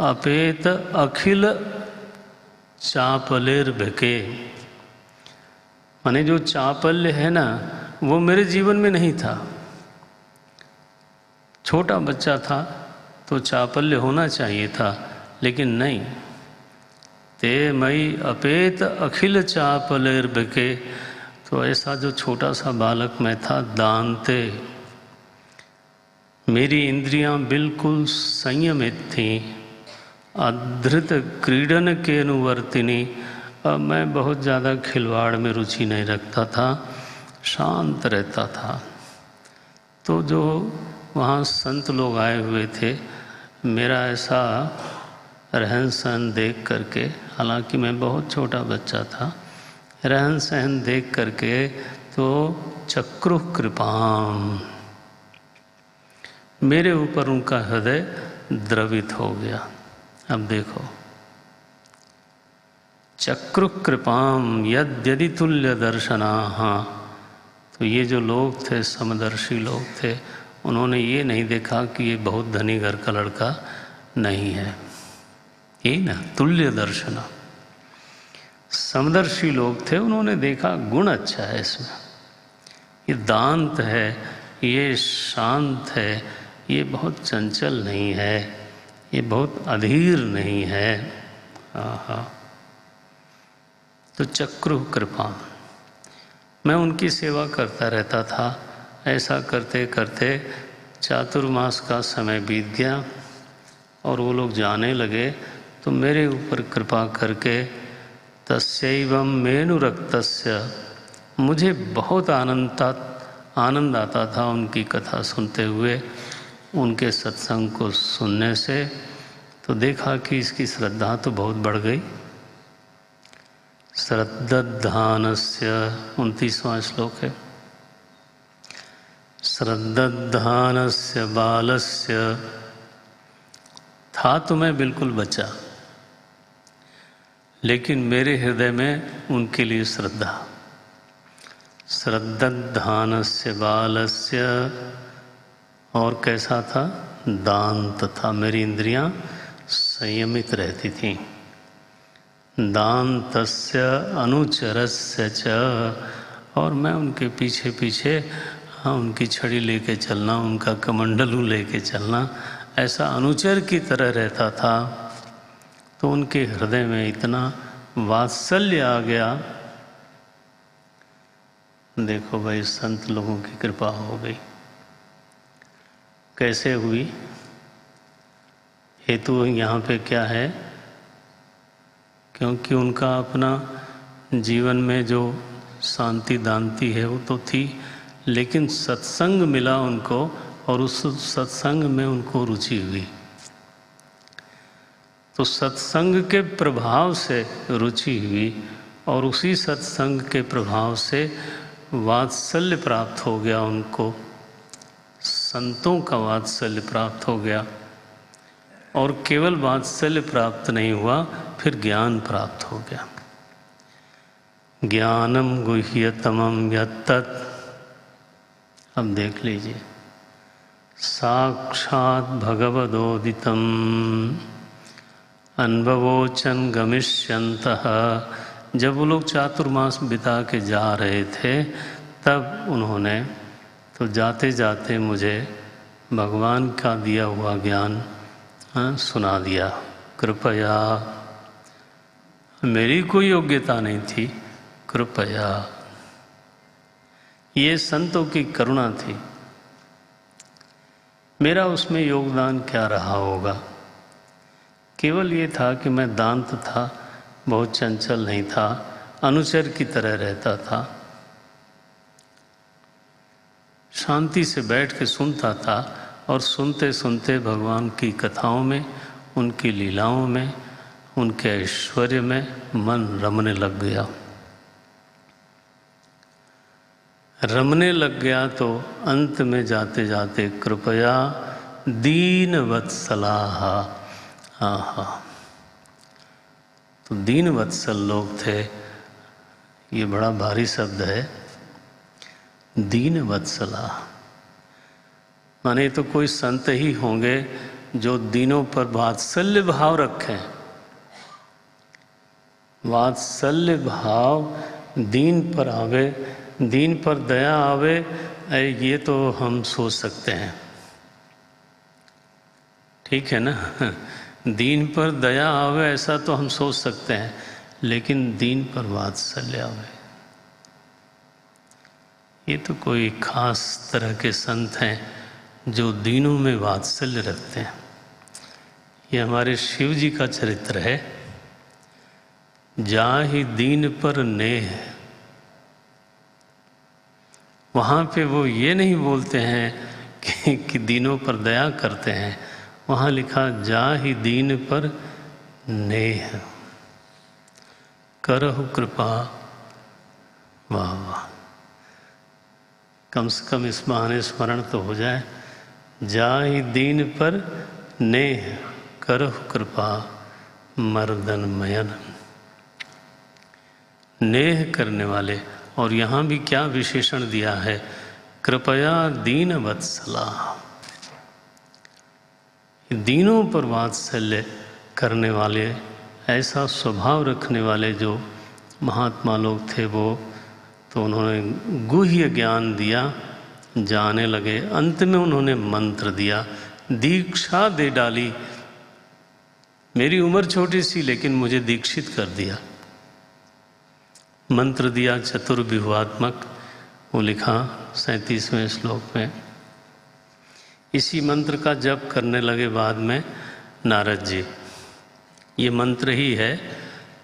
अपेत अखिल चापलेर्भके, माने जो चापल्य है ना, वो मेरे जीवन में नहीं था। छोटा बच्चा था तो चापल्य होना चाहिए था, लेकिन नहीं। ते मई अपेत अखिल चापलेर्भके, तो ऐसा जो छोटा सा बालक मैं था, दानते, मेरी इंद्रियां बिल्कुल संयमित थीं। अधृत क्रीडन के अनुवर्तिनी, अब मैं बहुत ज़्यादा खिलवाड़ में रुचि नहीं रखता था, शांत रहता था। तो जो वहाँ संत लोग आए हुए थे, मेरा ऐसा रहन सहन देख करके, हालांकि मैं बहुत छोटा बच्चा था, रहन सहन देख करके तो चक्रु कृपाम, मेरे ऊपर उनका हृदय द्रवित हो गया। अब देखो, चक्रु कृपाम यद्यदि तुल्य दर्शना, तो ये जो लोग थे, समदर्शी लोग थे, उन्होंने ये नहीं देखा कि ये बहुत धनी घर का लड़का नहीं है, यही ना तुल्य दर्शना। समदर्शी लोग थे, उन्होंने देखा गुण अच्छा है इसमें, ये दांत है, ये शांत है, ये बहुत चंचल नहीं है, ये बहुत अधीर नहीं है। तो चक्रु कृपा, मैं उनकी सेवा करता रहता था। ऐसा करते करते चातुर्मास का समय बीत गया और वो लोग जाने लगे, तो मेरे ऊपर कृपा करके तस्यैवं मेनुरक्तस्य, मुझे बहुत आनंद आता था उनकी कथा सुनते हुए, उनके सत्संग को सुनने से। तो देखा कि इसकी श्रद्धा तो बहुत बढ़ गई। श्रद्धानस्य 29वां श्लोक है। श्रद्धानस्य बालस्य, था तो मैं बिल्कुल बच्चा, लेकिन मेरे हृदय में उनके लिए श्रद्धा। श्रद्धानस्य बालस्य, और कैसा था, दांत था, मेरी इंद्रियां संयमित रहती थीं। दांतस्य अनुचरस्य च, और मैं उनके पीछे पीछे, हाँ, उनकी छड़ी लेके चलना, उनका कमंडलू लेके चलना, ऐसा अनुचर की तरह रहता था। तो उनके हृदय में इतना वात्सल्य आ गया। देखो भाई, संत लोगों की कृपा हो गई। कैसे हुई? हेतु यहाँ पे क्या है? क्योंकि उनका अपना जीवन में जो शांति दांति है वो तो थी, लेकिन सत्संग मिला उनको, और उस सत्संग में उनको रुचि हुई। तो सत्संग के प्रभाव से रुचि हुई, और उसी सत्संग के प्रभाव से वात्सल्य प्राप्त हो गया उनको, संतों का वात्सल्य प्राप्त हो गया। और केवल वात्सल्य प्राप्त नहीं हुआ, फिर ज्ञान प्राप्त हो गया। ज्ञानम गुह्यतमम यत्तत्, अब देख लीजिए, साक्षात् भगवदोदितम अनुभवोचन गमिष्यन्तः। जब वो लोग चातुर्मास बिता के जा रहे थे, तब उन्होंने तो जाते जाते मुझे भगवान का दिया हुआ ज्ञान सुना दिया। कृपया, मेरी कोई योग्यता नहीं थी, कृपया, ये संतों की करुणा थी। मेरा उसमें योगदान क्या रहा होगा? केवल ये था कि मैं दांत था, बहुत चंचल नहीं था, अनुचर की तरह रहता था, शांति से बैठ के सुनता था, और सुनते सुनते भगवान की कथाओं में, उनकी लीलाओं में, उनके ऐश्वर्य में मन रमने लग गया। रमने लग गया तो अंत में जाते जाते कृपया दीन वत्सलाः। आहा, तो दीन वत्सल लोग थे। ये बड़ा भारी शब्द है, दीन वत्सलाः। माने तो कोई संत ही होंगे जो दीनों पर वात्सल्य भाव रखें। वात्सल्य भाव दीन पर आवे, दीन पर दया आवे, ये तो हम सोच सकते हैं, ठीक है ना। दीन पर दया आवे ऐसा तो हम सोच सकते हैं, लेकिन दीन पर वात्सल्य आवे, ये तो कोई खास तरह के संत हैं जो दीनों में वात्सल्य रखते हैं। ये हमारे शिव जी का चरित्र है। जाहि दीन पर नेह, वहाँ पे वो ये नहीं बोलते हैं कि दीनों पर दया करते हैं, वहाँ लिखा जाहि दीन पर नेह, करहु कृपा। वाह वाह, कम से कम इस बहाने स्मरण तो हो जाए। जाहि दीन पर नेह, करहु कृपा मर्दन मयन। नेह करने वाले, और यहाँ भी क्या विशेषण दिया है, कृपया दीन वत्सला। दीनों पर वात्सल्य करने वाले, ऐसा स्वभाव रखने वाले जो महात्मा लोग थे, वो तो उन्होंने गुह्य ज्ञान दिया, जाने लगे। अंत में उन्होंने मंत्र दिया, दीक्षा दे डाली। मेरी उम्र छोटी सी, लेकिन मुझे दीक्षित कर दिया। मंत्र दिया चतुर्व्यूहात्मक, वो लिखा 37वें श्लोक में। इसी मंत्र का जप करने लगे बाद में नारद जी। ये मंत्र ही है,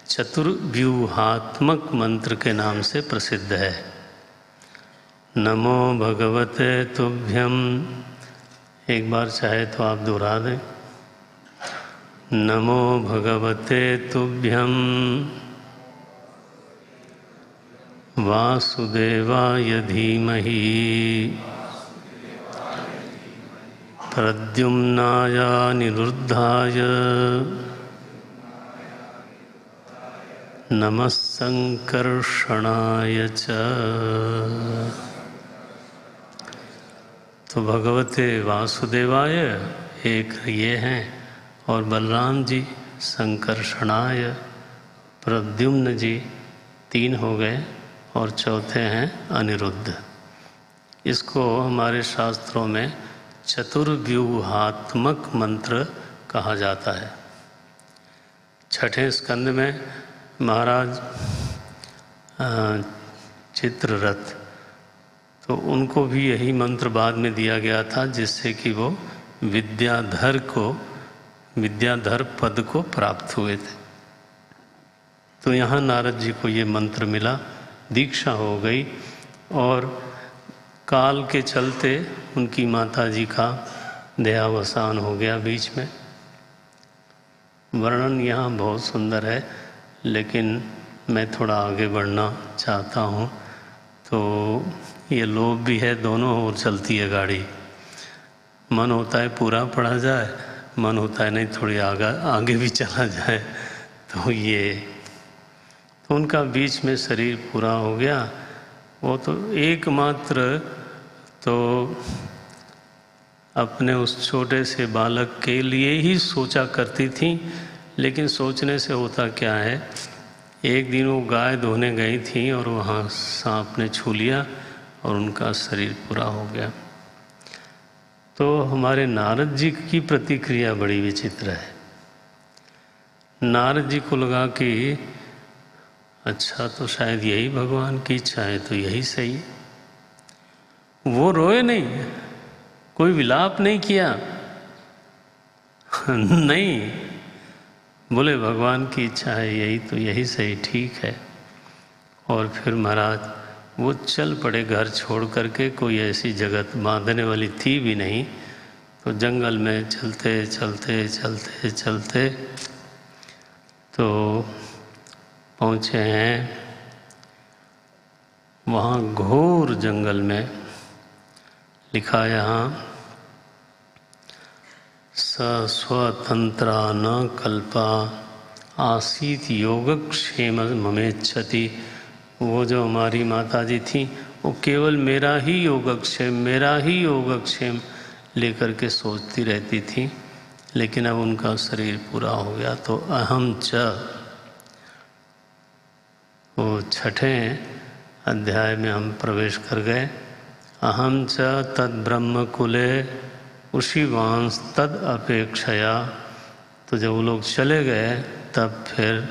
चतुर्व्यूहात्मक मंत्र के नाम से प्रसिद्ध है। नमो भगवते तुभ्यम, एक बार चाहे तो आप दोहरा दें। नमो भगवते तुभ्यम वासुदेवाय धीमहि प्रद्युम्नाय अनिरुद्धाय नमः संकर्षणाय च। तो भगवते वासुदेवाय एक ये हैं, और बलराम जी संकर्षणाय, प्रद्युम्न जी 3 हो गए, और चौथे हैं अनिरुद्ध। इसको हमारे शास्त्रों में चतुर्व्यूहात्मक मंत्र कहा जाता है। 6ठे स्कंद में महाराज चित्ररथ, तो उनको भी यही मंत्र बाद में दिया गया था, जिससे कि वो विद्याधर पद को प्राप्त हुए थे। तो यहाँ नारद जी को ये मंत्र मिला, दीक्षा हो गई, और काल के चलते उनकी माता जी का देहावसान हो गया बीच में। वर्णन यहाँ बहुत सुंदर है, लेकिन मैं थोड़ा आगे बढ़ना चाहता हूँ। तो ये लोभ भी है, दोनों ओर चलती है गाड़ी। मन होता है पूरा पढ़ा जाए, मन होता है नहीं थोड़ी आगे भी चला जाए। तो उनका बीच में शरीर पूरा हो गया। वो तो एकमात्र तो अपने उस छोटे से बालक के लिए ही सोचा करती थी, लेकिन सोचने से होता क्या है, एक दिन वो गाय धोने गई थी और वहाँ सांप ने छू लिया और उनका शरीर पूरा हो गया। तो हमारे नारद जी की प्रतिक्रिया बड़ी विचित्र है। नारद जी को लगा कि अच्छा, तो शायद यही भगवान की इच्छा है, तो यही सही। वो रोए नहीं, कोई विलाप नहीं किया, नहीं, बोले भगवान की इच्छा है यही, तो यही सही, ठीक है। और फिर महाराज वो चल पड़े घर छोड़ करके। कोई ऐसी जगत बांधने वाली थी भी नहीं, तो जंगल में चलते चलते चलते चलते तो पहुँचे हैं वहाँ घोर जंगल में लिखा यहाँ स्वतंत्रा न कल्पा आसीत योगक्षेम ममेच्छति। वो जो हमारी माता जी थी वो केवल मेरा ही योगक्षेम लेकर के सोचती रहती थी, लेकिन अब उनका शरीर पूरा हो गया तो अहम च, वो छठे अध्याय में हम प्रवेश कर गए। अहम च तद ब्रह्म कुले उषिवांस तद अपेक्षया। तो जब वो लोग चले गए तब फिर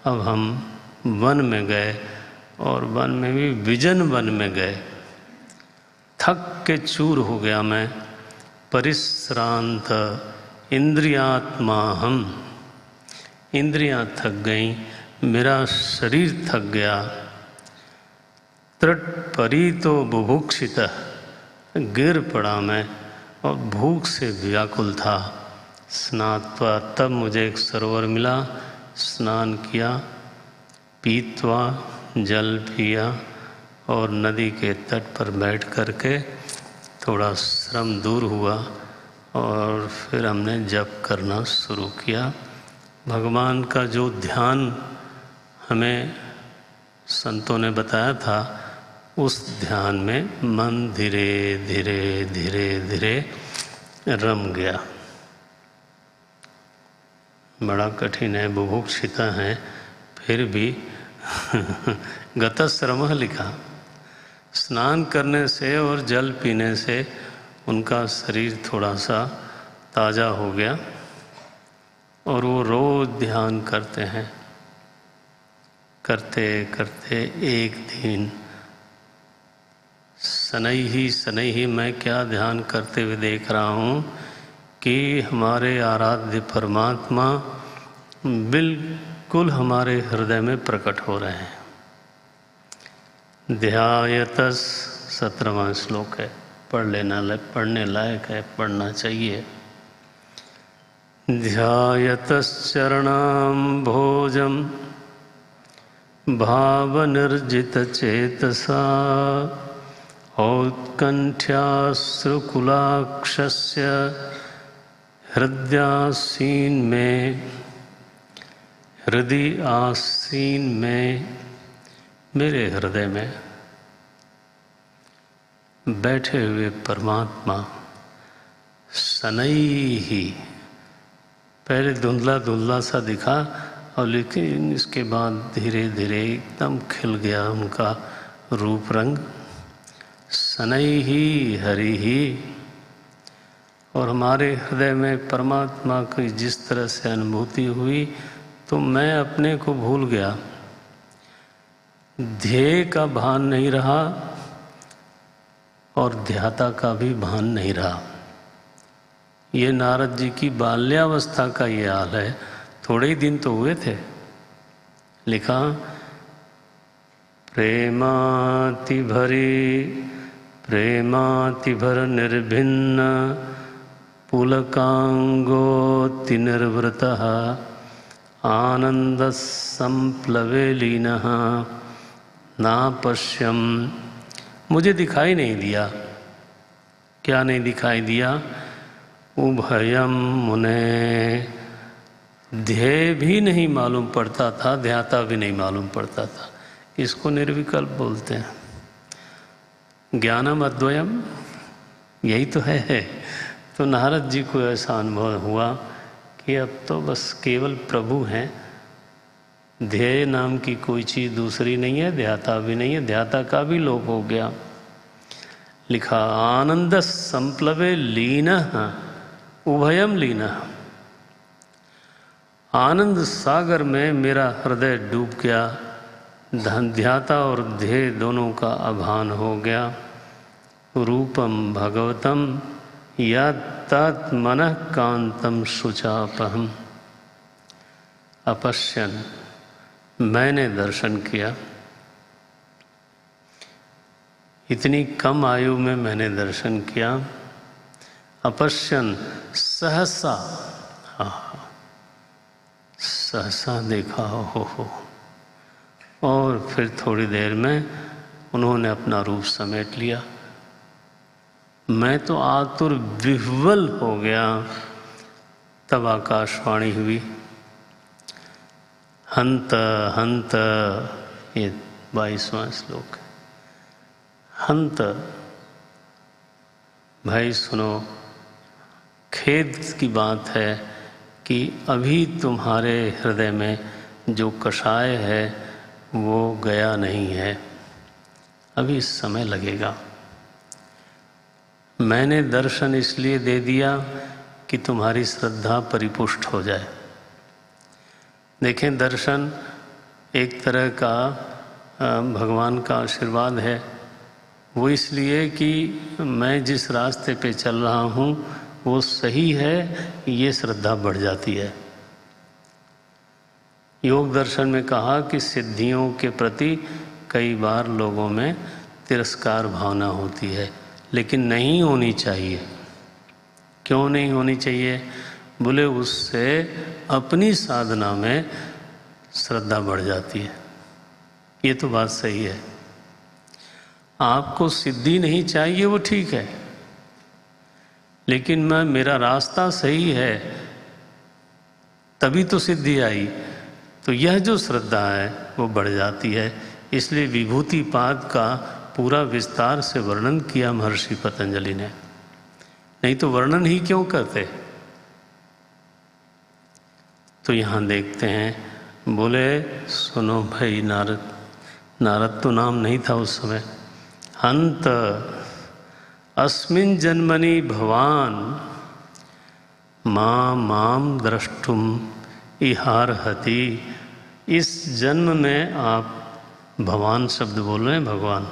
अब हम वन में गए, और वन में भी विजन वन में गए। थक के चूर हो गया मैं, परिश्रांत इंद्रियात्मा हम, इंद्रियां थक गईं, मेरा शरीर थक गया। तृटपरीतो बुभुक्षित, गिर पड़ा मैं और भूख से व्याकुल था। स्नात्वा, तब मुझे एक सरोवर मिला, स्नान किया, पीत्वा जल पिया और नदी के तट पर बैठ कर के थोड़ा श्रम दूर हुआ और फिर हमने जप करना शुरू किया। भगवान का जो ध्यान हमें संतों ने बताया था, उस ध्यान में मन धीरे धीरे धीरे धीरे रम गया। बड़ा कठिन है, बुभुक्षिता है, फिर भी गतश्रमः लिखा। स्नान करने से और जल पीने से उनका शरीर थोड़ा सा ताज़ा हो गया और वो रोज़ ध्यान करते हैं। करते करते एक दिन सनई ही मैं क्या ध्यान करते हुए देख रहा हूँ कि हमारे आराध्य परमात्मा बिल्कुल हमारे हृदय में प्रकट हो रहे हैं। ध्यायतस 17वां श्लोक है, पढ़ने लायक है, पढ़ना चाहिए। ध्यायतश्चरणां भोजम भावनिर्जित चेतसा औत्कंठ्याश्रुकुलाक्षस्य हृदय आसीन में मेरे हृदय में बैठे हुए परमात्मा सनई ही, पहले धुंधला धुंधला सा दिखा और लेकिन इसके बाद धीरे धीरे एकदम खिल गया उनका रूप रंग। सनई ही हरि ही, और हमारे हृदय में परमात्मा की जिस तरह से अनुभूति हुई तो मैं अपने को भूल गया। ध्येय का भान नहीं रहा और ध्याता का भी भान नहीं रहा। ये नारद जी की बाल्यावस्था का ये हाल है। थोड़े ही दिन तो हुए थे। लिखा प्रेमाति भर निर्भिन्न पुलकांगोति निर्वृतः आनंद संप्लवे लीनः ना पश्यम। मुझे दिखाई नहीं दिया। क्या नहीं दिखाई दिया? उभयम मुने, ध्येय भी नहीं मालूम पड़ता था, ध्याता भी नहीं मालूम पड़ता था। इसको निर्विकल्प बोलते हैं। ज्ञानम अद्वयम, यही तो है। तो नारद जी को ऐसा अनुभव हुआ कि अब तो बस केवल प्रभु हैं, ध्येय नाम की कोई चीज़ दूसरी नहीं है, ध्याता भी नहीं है, ध्याता का भी लोप हो गया। लिखा आनंद संप्लवे लीनः उभयम लीनः, आनंद सागर में मेरा हृदय डूब गया। ध्याता और ध्येय दोनों का अभान हो गया। रूपम भगवतम या तत् मनः कांतम शुचापहम, अपश्यन, मैंने दर्शन किया। इतनी कम आयु में मैंने दर्शन किया। अपश्यन, सहसा, सहसा देखा हो। और फिर थोड़ी देर में उन्होंने अपना रूप समेट लिया। मैं तो आतुर विह्वल हो गया। तब आकाशवाणी हुई, हंत हंत, ये 22वां श्लोक। हंत, भाई सुनो, खेद की बात है कि अभी तुम्हारे हृदय में जो कषाय है वो गया नहीं है, अभी समय लगेगा। मैंने दर्शन इसलिए दे दिया कि तुम्हारी श्रद्धा परिपुष्ट हो जाए। देखें, दर्शन एक तरह का भगवान का आशीर्वाद है। वो इसलिए कि मैं जिस रास्ते पे चल रहा हूँ वो सही है, ये श्रद्धा बढ़ जाती है। योग दर्शन में कहा कि सिद्धियों के प्रति कई बार लोगों में तिरस्कार भावना होती है, लेकिन नहीं होनी चाहिए। क्यों नहीं होनी चाहिए? बोले उससे अपनी साधना में श्रद्धा बढ़ जाती है। ये तो बात सही है। आपको सिद्धि नहीं चाहिए वो ठीक है, लेकिन मेरा रास्ता सही है तभी तो सिद्धि आई। तो यह जो श्रद्धा है वो बढ़ जाती है। इसलिए विभूति पाद का पूरा विस्तार से वर्णन किया महर्षि पतंजलि ने, नहीं तो वर्णन ही क्यों करते। तो यहाँ देखते हैं, बोले सुनो भाई नारद, नारद तो नाम नहीं था उस समय। हंत अस्मिन् जन्मनि भवान माम द्रष्टुम इहार्हति। इस जन्म में आप, भगवान शब्द बोल रहे हैं, भगवान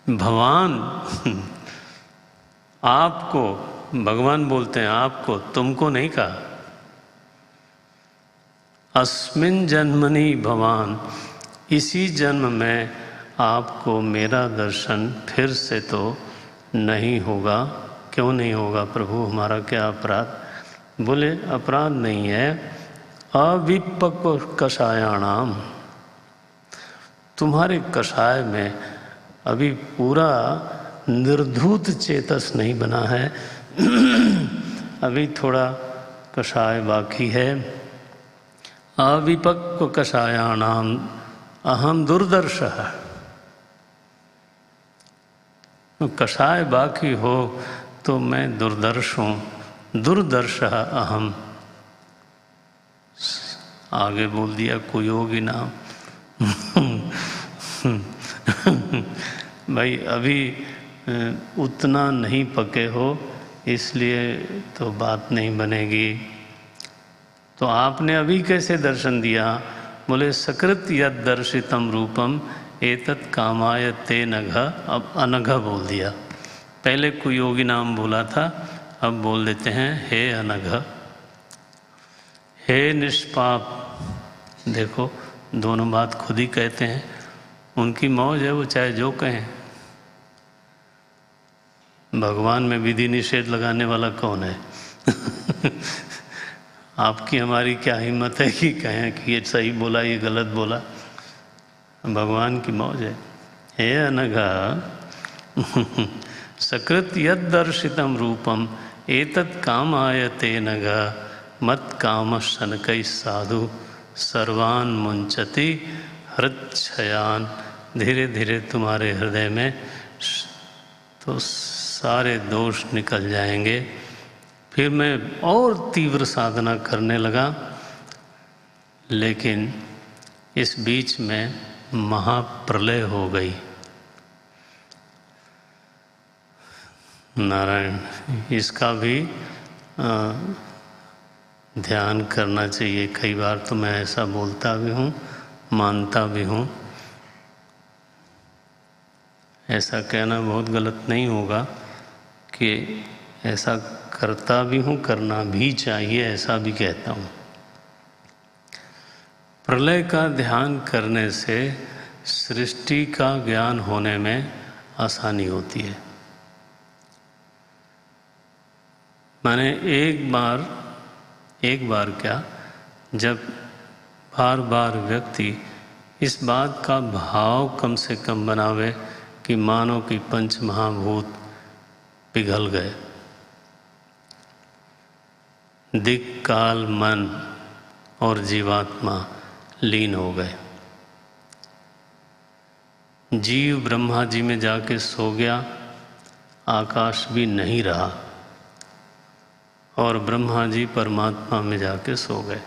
भगवान आपको भगवान बोलते हैं, आपको, तुमको नहीं कहा। अस्मिन् जन्मनि भवान, इसी जन्म में आपको मेरा दर्शन फिर से तो नहीं होगा। क्यों नहीं होगा प्रभु, हमारा क्या अपराध? बोले अपराध नहीं है, अविपक्व कषायाणाम, तुम्हारे कषाय में अभी पूरा निर्धूत चेतस नहीं बना है, अभी थोड़ा कषाय बाकी है। अविपक्व कषायाणाम अहम दुर्दर्शः, कषाय बाकी हो तो मैं दुर्दर्श हूँ। दुर्दर्शः अहम, आगे बोल दिया कुयोगी नाम। भाई अभी उतना नहीं पके हो, इसलिए तो बात नहीं बनेगी। तो आपने अभी कैसे दर्शन दिया? बोले सकृत यद दर्शितम रूपम एतत् कामाय ते नघ, अब अनघ बोल दिया। पहले कुयोगी नाम बोला था, अब बोल देते हैं हे अनघ, हे निष्पाप। देखो दोनों बात खुद ही कहते हैं, उनकी मौज है, वो चाहे जो कहें। भगवान में विधि निषेध लगाने वाला कौन है? आपकी हमारी क्या हिम्मत है कि कहें कि ये सही बोला, ये गलत बोला। भगवान की मौज है। हे अनघा सकृत यद दर्शितम रूपम एतत् कामाय ते नघ, मत काम शनकै साधु सर्वान मुंचति हृच्छयान। धीरे धीरे तुम्हारे हृदय में तो सारे दोष निकल जाएंगे। फिर मैं और तीव्र साधना करने लगा, लेकिन इस बीच में महाप्रलय हो गई। नारायण, इसका भी ध्यान करना चाहिए। कई बार तो मैं ऐसा बोलता भी हूँ, मानता भी हूँ। ऐसा कहना बहुत गलत नहीं होगा कि ऐसा करता भी हूँ, करना भी चाहिए, ऐसा भी कहता हूँ। प्रलय का ध्यान करने से सृष्टि का ज्ञान होने में आसानी होती है। माने एक बार क्या, जब बार बार व्यक्ति इस बात का भाव कम से कम बनावे कि मानो कि पंच महाभूत पिघल गए, दिक् काल मन और जीवात्मा लीन हो गए। जीव ब्रह्मा जी में जाके सो गया, आकाश भी नहीं रहा, और ब्रह्मा जी परमात्मा में जाके सो गए।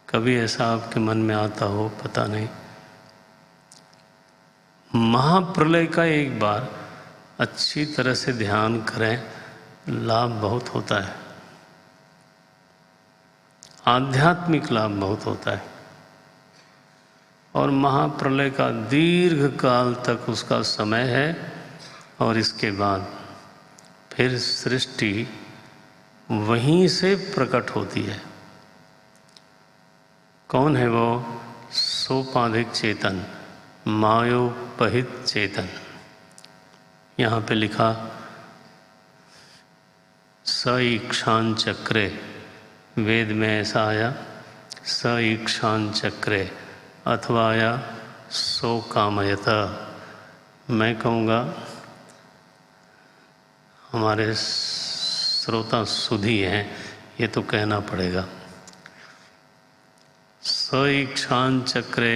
कभी ऐसा आपके मन में आता हो पता नहीं। महाप्रलय का एक बार अच्छी तरह से ध्यान करें, लाभ बहुत होता है, आध्यात्मिक लाभ बहुत होता है। और महाप्रलय का दीर्घ काल तक उसका समय है, और इसके बाद फिर सृष्टि वहीं से प्रकट होती है। कौन है वो? सोपाधिक चेतन, मायोपहित चेतन। यहाँ पे लिखा स ईक्षान चक्रे, वेद में ऐसा आया स ईक्षान चक्रे, अथवा आया सो कामयत। मैं कहूँगा हमारे श्रोता सुधी हैं, ये तो कहना पड़ेगा। स ईक्षान चक्रे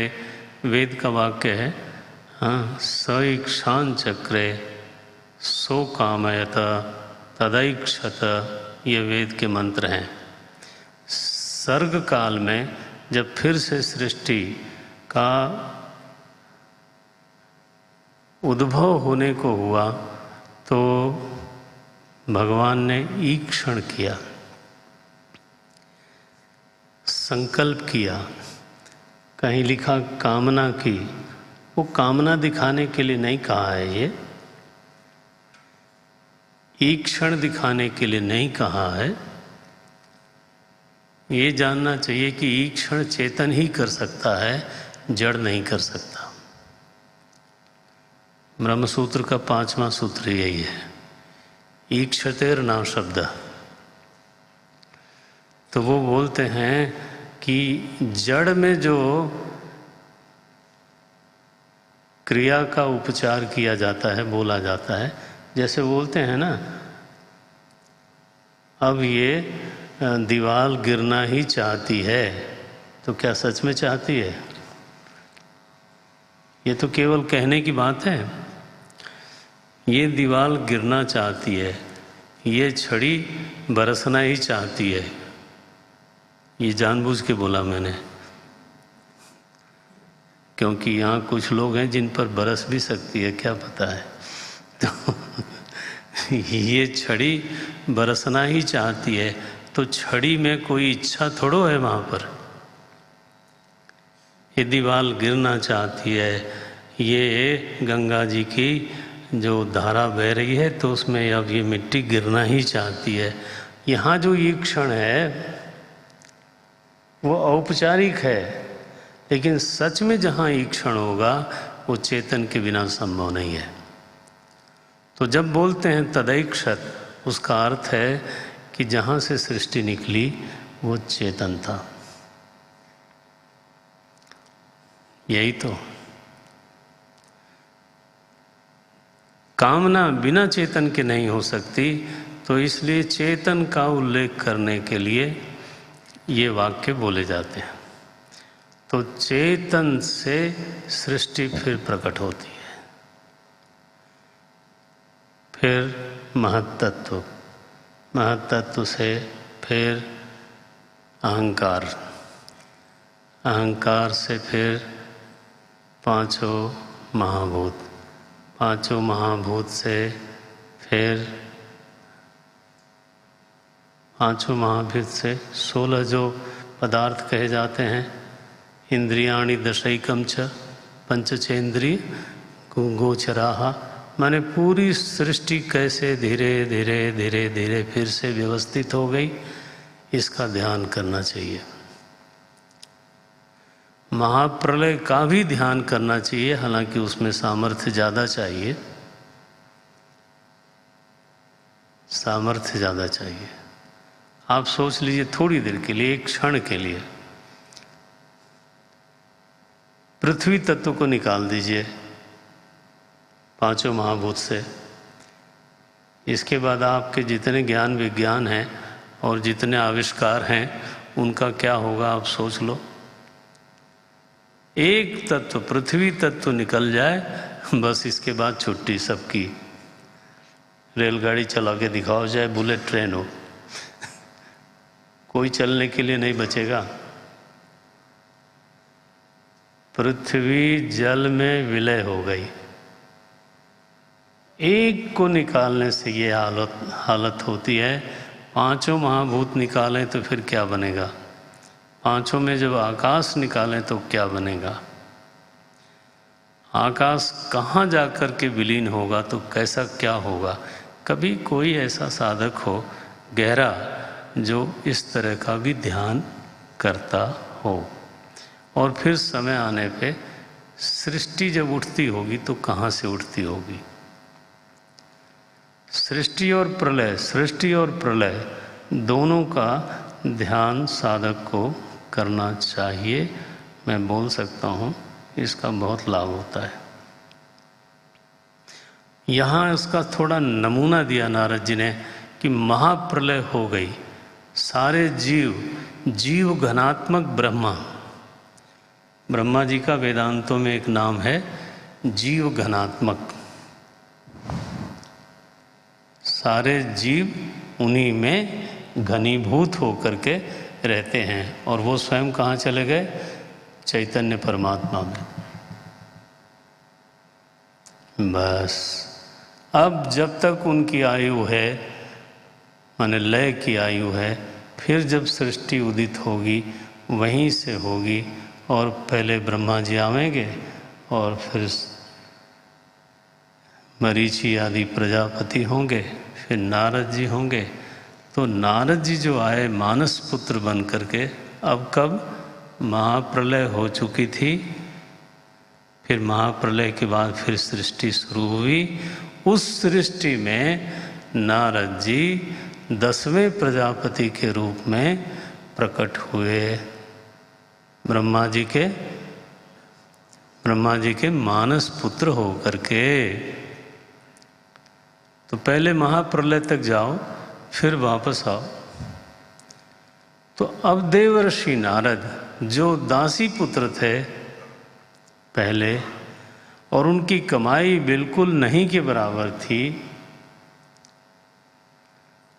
वेद का वाक्य है। हाँ, स ईक्षान चक्रे सो कामयत तदैक्षत, ये वेद के मंत्र हैं। सर्ग काल में जब फिर से सृष्टि का उद्भव होने को हुआ तो भगवान ने ईक्षण किया, संकल्प किया, कहीं लिखा कामना की। वो कामना दिखाने के लिए नहीं कहा है, ये ईक्षण दिखाने के लिए नहीं कहा है। ये जानना चाहिए कि ईक्षण चेतन ही कर सकता है, जड़ नहीं कर सकता। ब्रह्मसूत्र का 5वां सूत्र यही है, ईक्षतेर ना शब्द। तो वो बोलते हैं कि जड़ में जो क्रिया का उपचार किया जाता है, बोला जाता है, जैसे बोलते हैं ना, अब ये दीवार गिरना ही चाहती है, तो क्या सच में चाहती है? ये तो केवल कहने की बात है। ये दीवार गिरना चाहती है, ये छड़ी बरसना ही चाहती है। ये जानबूझ के बोला मैंने, क्योंकि यहाँ कुछ लोग हैं जिन पर बरस भी सकती है, क्या पता है। तो ये छड़ी बरसना ही चाहती है, तो छड़ी में कोई इच्छा थोड़ो है वहाँ पर। ये दीवार गिरना चाहती है, ये गंगा जी की जो धारा बह रही है तो उसमें अब ये मिट्टी गिरना ही चाहती है। यहाँ जो ईक्षण है वो औपचारिक है, लेकिन सच में जहाँ ईक्षण होगा वो चेतन के बिना संभव नहीं है। तो जब बोलते हैं तदैक्षत, उसका अर्थ है कि जहाँ से सृष्टि निकली वो चेतन था। यही तो कामना बिना चेतन के नहीं हो सकती, तो इसलिए चेतन का उल्लेख करने के लिए ये वाक्य बोले जाते हैं। तो चेतन से सृष्टि फिर प्रकट होती है। फिर महत्तत्व, महत्तत्व से फिर अहंकार, अहंकार से फिर पांचों महाभूत, पांचों महाभूत से फिर पांचों महाभूत से 16 जो पदार्थ कहे जाते हैं, इंद्रियाणि दशैकम च पंचचेंद्रिय गोचराहा, माने पूरी सृष्टि कैसे धीरे धीरे धीरे धीरे फिर से व्यवस्थित हो गई, इसका ध्यान करना चाहिए। महाप्रलय का भी ध्यान करना चाहिए, हालांकि उसमें सामर्थ्य ज़्यादा चाहिए, सामर्थ्य ज़्यादा चाहिए। आप सोच लीजिए थोड़ी देर के लिए, एक क्षण के लिए, पृथ्वी तत्व को निकाल दीजिए पांचों महाभूत से। इसके बाद आपके जितने ज्ञान विज्ञान हैं और जितने आविष्कार हैं उनका क्या होगा आप सोच लो। एक तत्व पृथ्वी तत्व निकल जाए, बस इसके बाद छुट्टी सबकी। रेलगाड़ी चला के दिखाओ, चाहे बुलेट ट्रेन हो, कोई चलने के लिए नहीं बचेगा। पृथ्वी जल में विलय हो गई। एक को निकालने से ये हालत होती है। पांचों महाभूत निकालें तो फिर क्या बनेगा? पांचों में जब आकाश निकालें तो क्या बनेगा? आकाश कहाँ जाकर के विलीन होगा तो कैसा क्या होगा? कभी कोई ऐसा साधक हो गहरा जो इस तरह का भी ध्यान करता हो, और फिर समय आने पे सृष्टि जब उठती होगी तो कहाँ से उठती होगी? सृष्टि और प्रलय दोनों का ध्यान साधक को करना चाहिए। मैं बोल सकता हूँ इसका बहुत लाभ होता है। यहाँ इसका थोड़ा नमूना दिया नारद जी ने कि महाप्रलय हो गई, सारे जीव घनात्मक ब्रह्मा जी का वेदांतों में एक नाम है जीव घनात्मक। सारे जीव उन्हीं में घनीभूत होकर के रहते हैं, और वो स्वयं कहाँ चले गए? चैतन्य परमात्मा में। बस अब जब तक उनकी आयु है, माने लय की आयु है, फिर जब सृष्टि उदित होगी वहीं से होगी, और पहले ब्रह्मा जी आवेंगे और फिर मरीचि आदि प्रजापति होंगे, फिर नारद जी होंगे। तो नारद जी जो आए मानस पुत्र बन करके, अब कब? महाप्रलय हो चुकी थी, फिर महाप्रलय के बाद फिर सृष्टि शुरू हुई। उस सृष्टि में नारद जी 10वें प्रजापति के रूप में प्रकट हुए, ब्रह्मा जी के मानस पुत्र हो करके। तो पहले महाप्रलय तक जाओ, फिर वापस आओ। तो अब देवर्षि नारद जो दासी पुत्र थे पहले, और उनकी कमाई बिल्कुल नहीं के बराबर थी,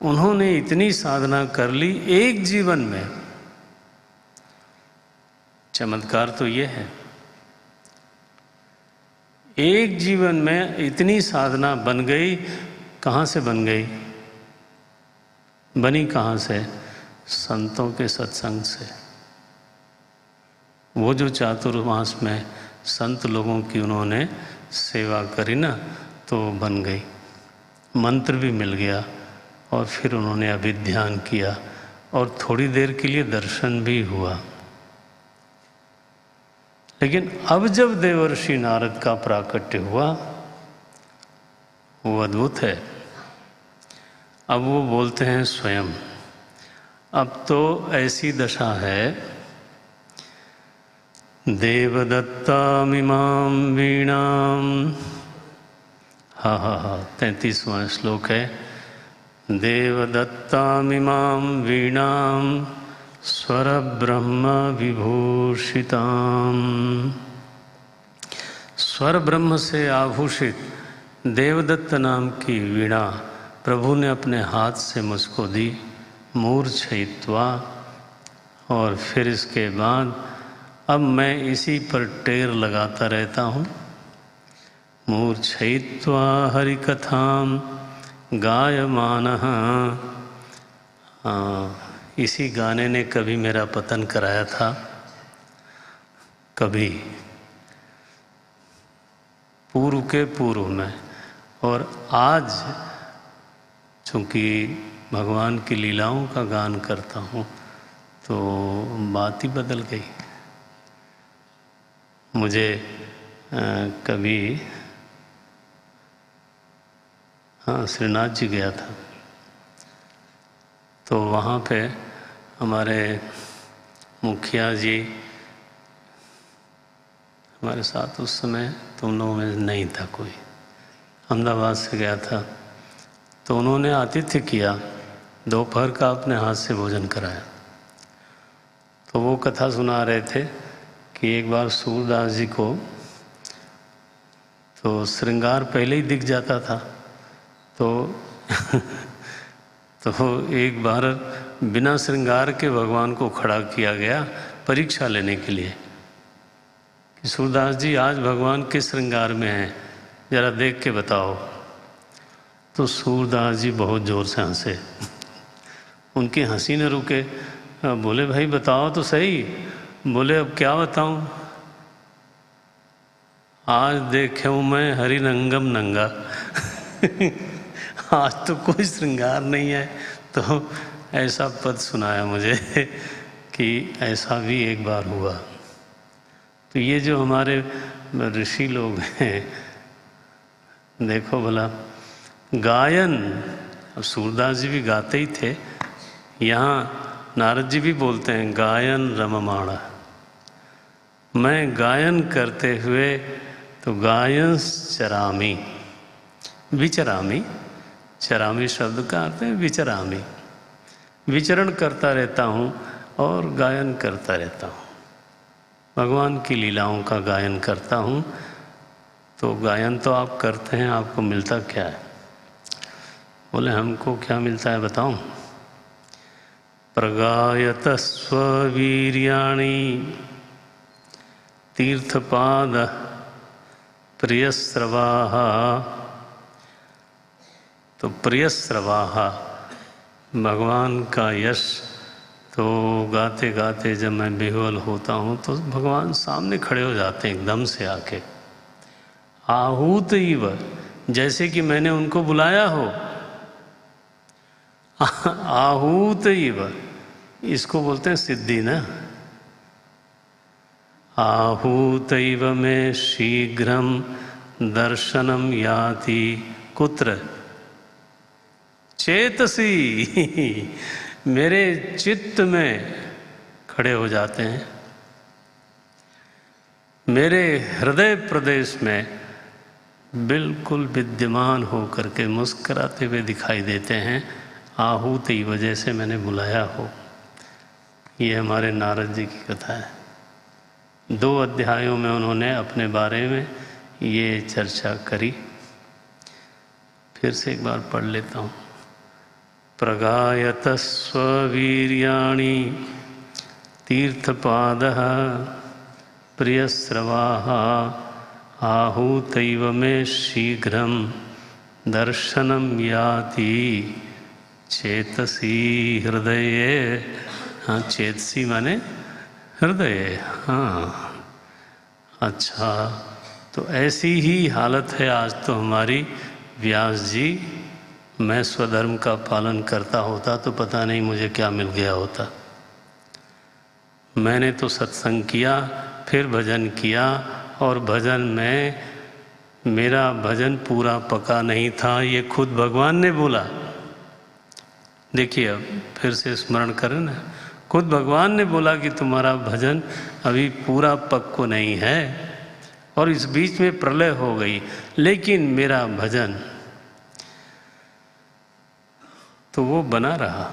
उन्होंने इतनी साधना कर ली एक जीवन में। चमत्कार तो ये है, एक जीवन में इतनी साधना बन गई। कहाँ से बन गई? बनी कहाँ से? संतों के सत्संग से। वो जो चातुर्मास में संत लोगों की उन्होंने सेवा करी ना, तो बन गई। मंत्र भी मिल गया, और फिर उन्होंने अभिध्यान किया, और थोड़ी देर के लिए दर्शन भी हुआ। लेकिन अब जब देवर्षि नारद का प्राकट्य हुआ, वो अद्भुत है। अब वो बोलते हैं स्वयं। अब तो ऐसी दशा है, देवदत्तामिमां वीणाम, हा 33वां श्लोक है। देवदत्तामिमां वीणाम स्वर ब्रह्म विभूषिताम। स्वर ब्रह्म से आभूषित देवदत्त नाम की वीणा प्रभु ने अपने हाथ से मुझको दी, मूर्छयित्वा। और फिर इसके बाद अब मैं इसी पर टेर लगाता रहता हूँ। मूर्छयित्वा हरिकथाम गायमानः। इसी गाने ने कभी मेरा पतन कराया था, कभी पूर्व के पूर्व में। और आज चूँकि भगवान की लीलाओं का गान करता हूँ तो बात ही बदल गई। मुझे कभी श्रीनाथ जी गया था, तो वहाँ पे हमारे मुखिया जी हमारे साथ उस समय तुम लोगों में नहीं था कोई, अहमदाबाद से गया था, तो उन्होंने आतिथ्य किया, दोपहर का अपने हाथ से भोजन कराया। तो वो कथा सुना रहे थे कि एक बार सूरदास जी को तो श्रृंगार पहले ही दिख जाता था, तो तो एक बार बिना श्रृंगार के भगवान को खड़ा किया गया परीक्षा लेने के लिए कि सूरदास जी आज भगवान किस श्रृंगार में हैं, जरा देख के बताओ। तो सूरदास जी बहुत जोर से हंसे, उनकी हंसी न रुके। बोले भाई बताओ तो सही। बोले अब क्या बताऊं, आज देखे हूं मैं हरि नंगम नंगा आज तो कोई श्रृंगार नहीं है। तो ऐसा पद सुनाया मुझे कि ऐसा भी एक बार हुआ। तो ये जो हमारे ऋषि लोग हैं, देखो भला गायन, अब सूरदास जी भी गाते ही थे, यहाँ नारद जी भी बोलते हैं गायन रममाणा, मैं गायन करते हुए तो गायन चरामी, विचरामी, चरामी शब्द का अर्थ है विचरामी, विचरण करता रहता हूँ और गायन करता रहता हूँ, भगवान की लीलाओं का गायन करता हूँ। तो गायन तो आप करते हैं, आपको मिलता क्या है? बोले हमको क्या मिलता है बताऊं? प्रगायत स्ववीर्याणि तीर्थपाद प्रियस्रवाः। तो प्रियस्रवाः भगवान का यश, तो गाते गाते जब मैं विह्वल होता हूँ तो भगवान सामने खड़े हो जाते हैं एकदम से आके, आहूत इव, जैसे कि मैंने उनको बुलाया हो। आहूत इव, इसको बोलते हैं सिद्धि ना। आहूत इव में शीघ्रम दर्शनम याति कुत्र चेतसी मेरे चित्त में खड़े हो जाते हैं, मेरे हृदय प्रदेश में बिल्कुल विद्यमान होकर के मुस्कुराते हुए दिखाई देते हैं। आहूत ही वजह से मैंने बुलाया हो। ये हमारे नारद जी की कथा है। 2 अध्यायों में उन्होंने अपने बारे में ये चर्चा करी। फिर से एक बार पढ़ लेता हूँ। प्रगायत स्ववीर्याणि तीर्थपादः प्रियस्रवाः आहूतैव मे शीघ्रं दर्शनं याति चेतसी हृदये। हाँ, चेतसी माने हृदय। हाँ अच्छा, तो ऐसी ही हालत है आज तो हमारी। व्यास जी, मैं स्वधर्म का पालन करता होता तो पता नहीं मुझे क्या मिल गया होता। मैंने तो सत्संग किया, फिर भजन किया, और भजन में मेरा भजन पूरा पका नहीं था, ये खुद भगवान ने बोला। देखिए, अब फिर से स्मरण करें ना, खुद भगवान ने बोला कि तुम्हारा भजन अभी पूरा पक्को नहीं है, और इस बीच में प्रलय हो गई, लेकिन मेरा भजन तो वो बना रहा।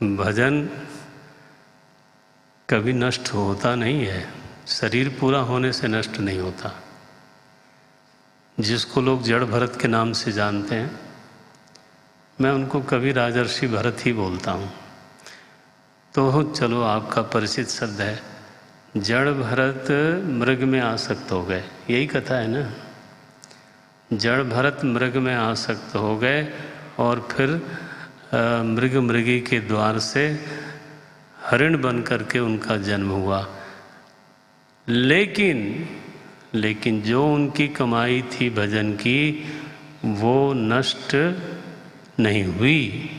भजन कभी नष्ट होता नहीं है, शरीर पूरा होने से नष्ट नहीं होता। जिसको लोग जड़ भरत के नाम से जानते हैं, मैं उनको कभी राजर्षि भरत ही बोलता हूँ। तो चलो, आपका परिचित शब्द है। जड़ भरत मृग में आसक्त हो गए, यही कथा है ना। जड़ भरत मृग में आसक्त हो गए, और फिर मृग मृगी के द्वार से हरिण बन करके उनका जन्म हुआ। लेकिन जो उनकी कमाई थी भजन की, वो नष्ट नहीं हुई।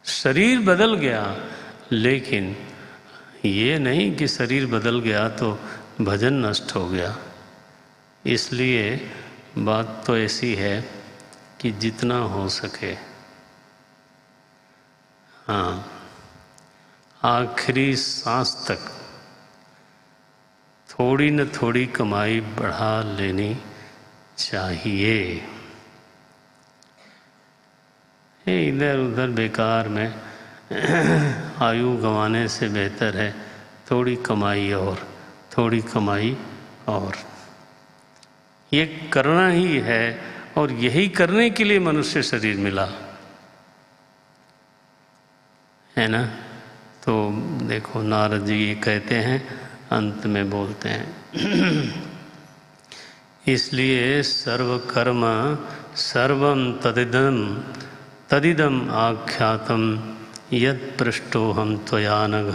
शरीर बदल गया, लेकिन ये नहीं कि शरीर बदल गया तो भजन नष्ट हो गया। इसलिए बात तो ऐसी है कि जितना हो सके, हाँ, आखिरी सांस तक थोड़ी न थोड़ी कमाई बढ़ा लेनी चाहिए। इधर उधर बेकार में आयु गंवाने से बेहतर है थोड़ी कमाई और, थोड़ी कमाई और। ये करना ही है और यही करने के लिए मनुष्य शरीर मिला है ना। तो देखो नारद जी ये कहते हैं, अंत में बोलते हैं इसलिए सर्वकर्म सर्वं तदिदम आख्यातम यद पृष्ठोहम त्वया नघ।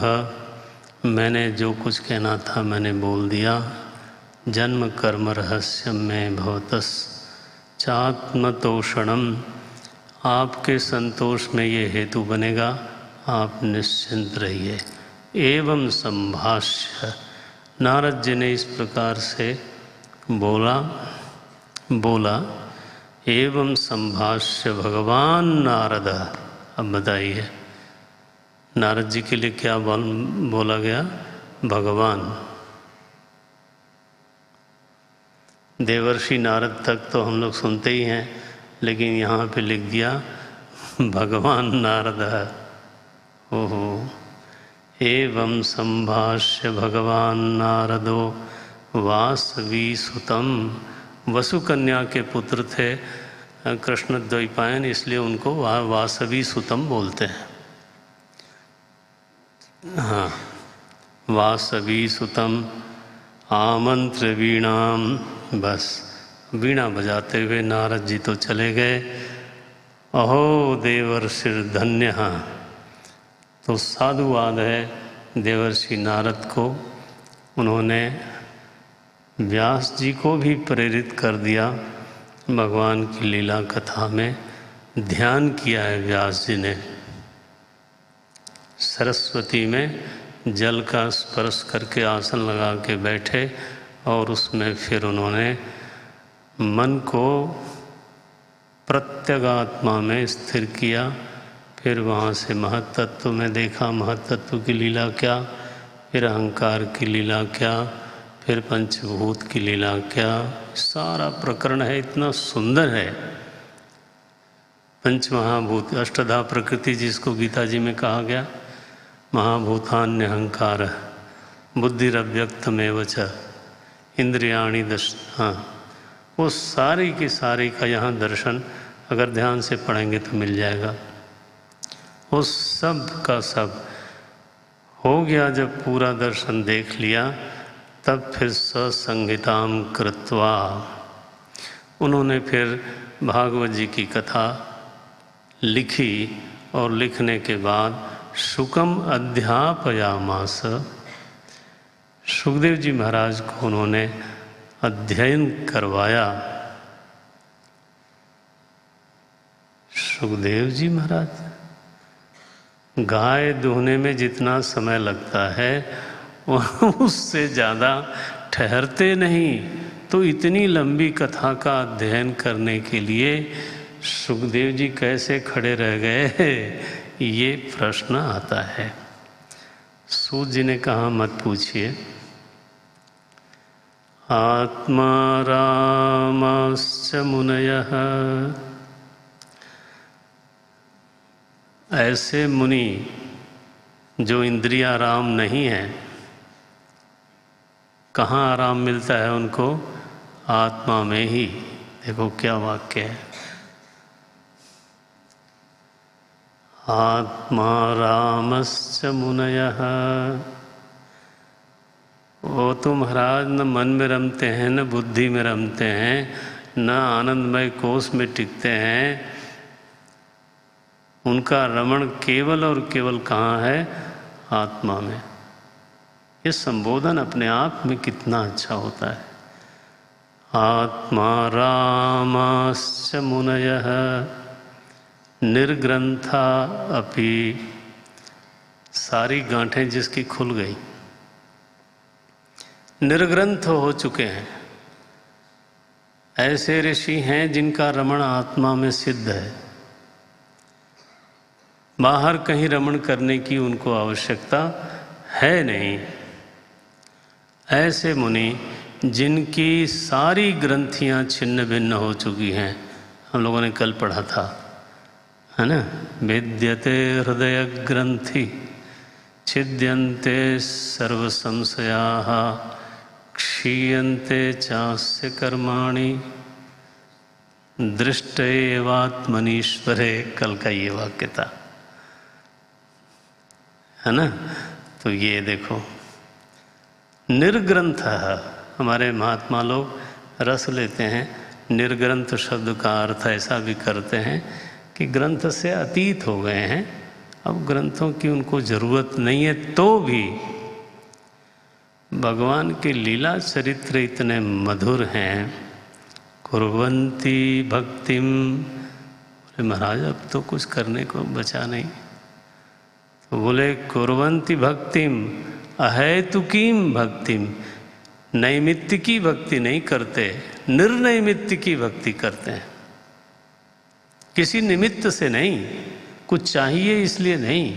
मैंने जो कुछ कहना था मैंने बोल दिया। जन्म कर्म रहस्यम में भवतस चात्मतोषणम। आपके संतोष में ये हेतु बनेगा, आप निश्चिंत रहिए। एवं संभाष्य, नारद जी ने इस प्रकार से बोला। एवं संभाष्य भगवान नारद। अब बताइए नारद जी के लिए क्या बोला गया? भगवान। देवर्षि नारद तक तो हम लोग सुनते ही हैं, लेकिन यहाँ पे लिख दिया भगवान नारद। ओहो। एवं संभाष्य भगवान नारदो वासवी सुतम। वसुकन्या के पुत्र थे कृष्ण द्वैपायन, इसलिए उनको वासवी सुतम बोलते हैं। हाँ, वासवी सुतम आमंत्र वीणाम। बस वीणा बजाते हुए नारद जी तो चले गए। अहो देवर्षिर धन्य। तो साधुवाद है देवर्षि नारद को। उन्होंने व्यास जी को भी प्रेरित कर दिया भगवान की लीला कथा में। ध्यान किया है व्यास जी ने। सरस्वती में जल का स्पर्श करके आसन लगा के बैठे और उसमें फिर उन्होंने मन को प्रत्यगात्मा में स्थिर किया। फिर वहाँ से महत्तत्व में देखा, महत्तत्व की लीला क्या, फिर अहंकार की लीला क्या, फिर पंचभूत की लीला क्या। सारा प्रकरण है, इतना सुंदर है। पंचमहाभूत अष्टधा प्रकृति जिसको गीता जी में कहा गया, महाभूतान्य अहंकार बुद्धिरव्यक्तमेव च इंद्रियाणि दश। हाँ, वो सारी की सारी का यहाँ दर्शन अगर ध्यान से पढ़ेंगे तो मिल जाएगा। वो सब का सब हो गया। जब पूरा दर्शन देख लिया तब फिर ससंहिताम कृत्वा उन्होंने फिर भागवत जी की कथा लिखी और लिखने के बाद शुकम अध्यापयामास। सुखदेव जी महाराज को उन्होंने अध्ययन करवाया। सुखदेव जी महाराज, गाय दुहने में जितना समय लगता है उससे ज़्यादा ठहरते नहीं, तो इतनी लंबी कथा का अध्ययन करने के लिए सुखदेव जी कैसे खड़े रह गए, ये प्रश्न आता है। सूत जी ने कहा मत पूछिए। आत्मा रामश्च मुनयः। ऐसे मुनि जो इंद्रिया राम नहीं है, कहाँ आराम मिलता है उनको? आत्मा में ही। देखो क्या वाक्य है। आत्मा रामश्च मुनयः। वो तो महाराज न मन में रमते हैं, न बुद्धि में रमते हैं, न आनंदमय कोष में टिकते हैं। उनका रमण केवल और केवल कहाँ है? आत्मा में। ये संबोधन अपने आप में कितना अच्छा होता है। आत्मा रामश्च मुनयः निर्ग्रंथा अपि। सारी गांठें जिसकी खुल गई, निर्ग्रंथ हो चुके हैं, ऐसे ऋषि हैं जिनका रमण आत्मा में सिद्ध है। बाहर कहीं रमण करने की उनको आवश्यकता है नहीं। ऐसे मुनि जिनकी सारी ग्रंथियां छिन्न भिन्न हो चुकी हैं, हम लोगों ने कल पढ़ा था, है ना, भेद्यते हृदय ग्रंथि छिद्यन्ते सर्व संशयाः क्षीयन्ते चास्य कर्माणि दृष्टैवात्मनीश्वरे, कल का ये वाक्य था, है ना। तो ये देखो, निर्ग्रंथ, हमारे महात्मा लोग रस लेते हैं, निर्ग्रंथ शब्द का अर्थ ऐसा भी करते हैं कि ग्रंथ से अतीत हो गए हैं, अब ग्रंथों की उनको ज़रूरत नहीं है, तो भी भगवान के लीला चरित्र इतने मधुर हैं। कुर्वन्ति भक्तिम, बोले महाराज अब तो कुछ करने को बचा नहीं, तो बोले कुर्वन्ति भक्तिम अहेतुकीम भक्तिम, नैमित्तिकी भक्ति नहीं करते, निर्नैमित्तिकी भक्ति करते हैं। किसी निमित्त से नहीं, कुछ चाहिए इसलिए नहीं,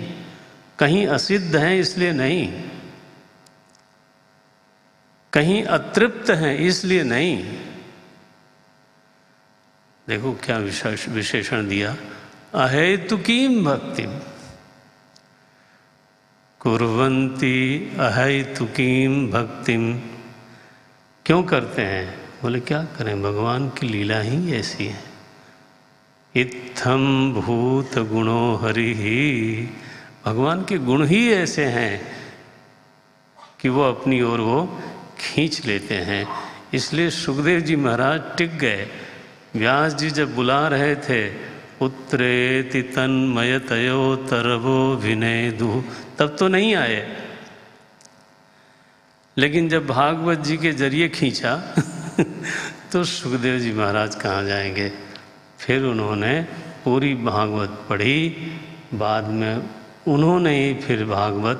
कहीं असिद्ध हैं इसलिए नहीं, कहीं अतृप्त हैं इसलिए नहीं। देखो क्या विशेषण दिया, अहेतुकीम भक्तिम, कुर्वन्ति अहेतुकीम भक्तिम। क्यों करते हैं? बोले क्या करें, भगवान की लीला ही ऐसी है। इत्थम भूत गुणो हरि, भगवान के गुण ही ऐसे हैं कि वो अपनी ओर वो खींच लेते हैं। इसलिए सुखदेव जी महाराज टिक गए। व्यास जी जब बुला रहे थे, उत्तरेति तन्मयतयो तरवो विनेदु, तब तो नहीं आए, लेकिन जब भागवत जी के जरिए खींचा तो सुखदेव जी महाराज कहाँ जाएंगे। फिर उन्होंने पूरी भागवत पढ़ी, बाद में उन्होंने ही फिर भागवत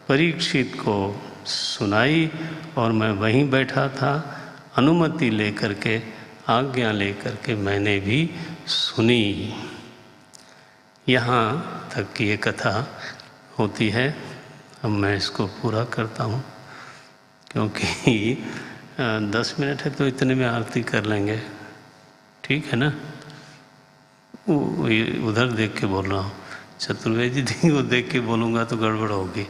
परीक्षित को सुनाई, और मैं वहीं बैठा था, अनुमति लेकर के, आज्ञा लेकर के मैंने भी सुनी। यहाँ तक की ये कथा होती है। अब मैं इसको पूरा करता हूँ, क्योंकि 10 मिनट है तो इतने में आरती कर लेंगे, ठीक है ना। उधर देख के बोल रहा हूँ, चतुर्वेदी जी को देख के बोलूँगा तो गड़बड़ होगी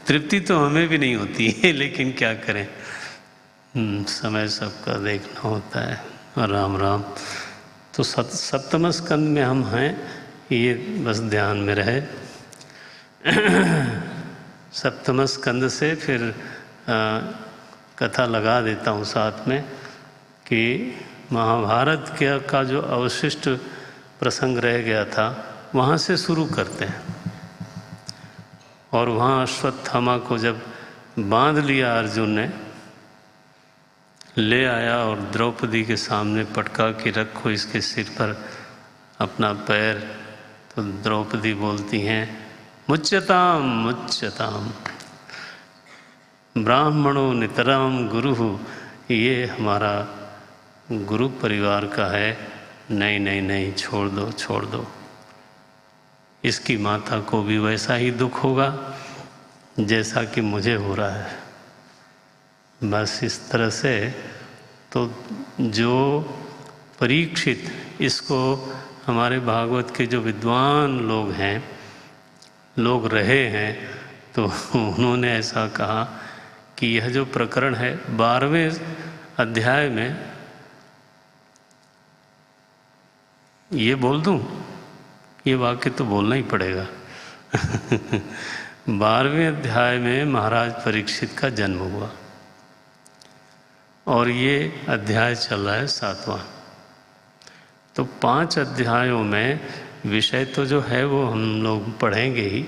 तृप्ति तो हमें भी नहीं होती है, लेकिन क्या करें, समय सबका देखना होता है। राम राम। तो सप्तम स्कंद में हम हैं, ये बस ध्यान में रहे। सप्तम स्कंद से फिर कथा लगा देता हूँ साथ में, कि महाभारत का जो अवशिष्ट प्रसंग रह गया था वहाँ से शुरू करते हैं। और वहाँ अश्वत्थामा को जब बांध लिया अर्जुन ने, ले आया और द्रौपदी के सामने पटका कि रखो इसके सिर पर अपना पैर, तो द्रौपदी बोलती हैं, मुच्यताम मुच्यताम ब्राह्मणों नितराम गुरु, ये हमारा गुरु परिवार का है, नहीं नहीं नहीं, छोड़ दो छोड़ दो। इसकी माता को भी वैसा ही दुख होगा जैसा कि मुझे हो रहा है। बस इस तरह से तो जो परीक्षित, इसको हमारे भागवत के जो विद्वान लोग हैं, लोग रहे हैं, तो उन्होंने ऐसा कहा कि यह जो प्रकरण है 12वें अध्याय में, ये बोल दूं, ये वाक्य तो बोलना ही पड़ेगा 12वें अध्याय में महाराज परीक्षित का जन्म हुआ, और ये अध्याय चल रहा है 7वां। तो 5 अध्यायों में विषय तो जो है वो हम लोग पढ़ेंगे ही,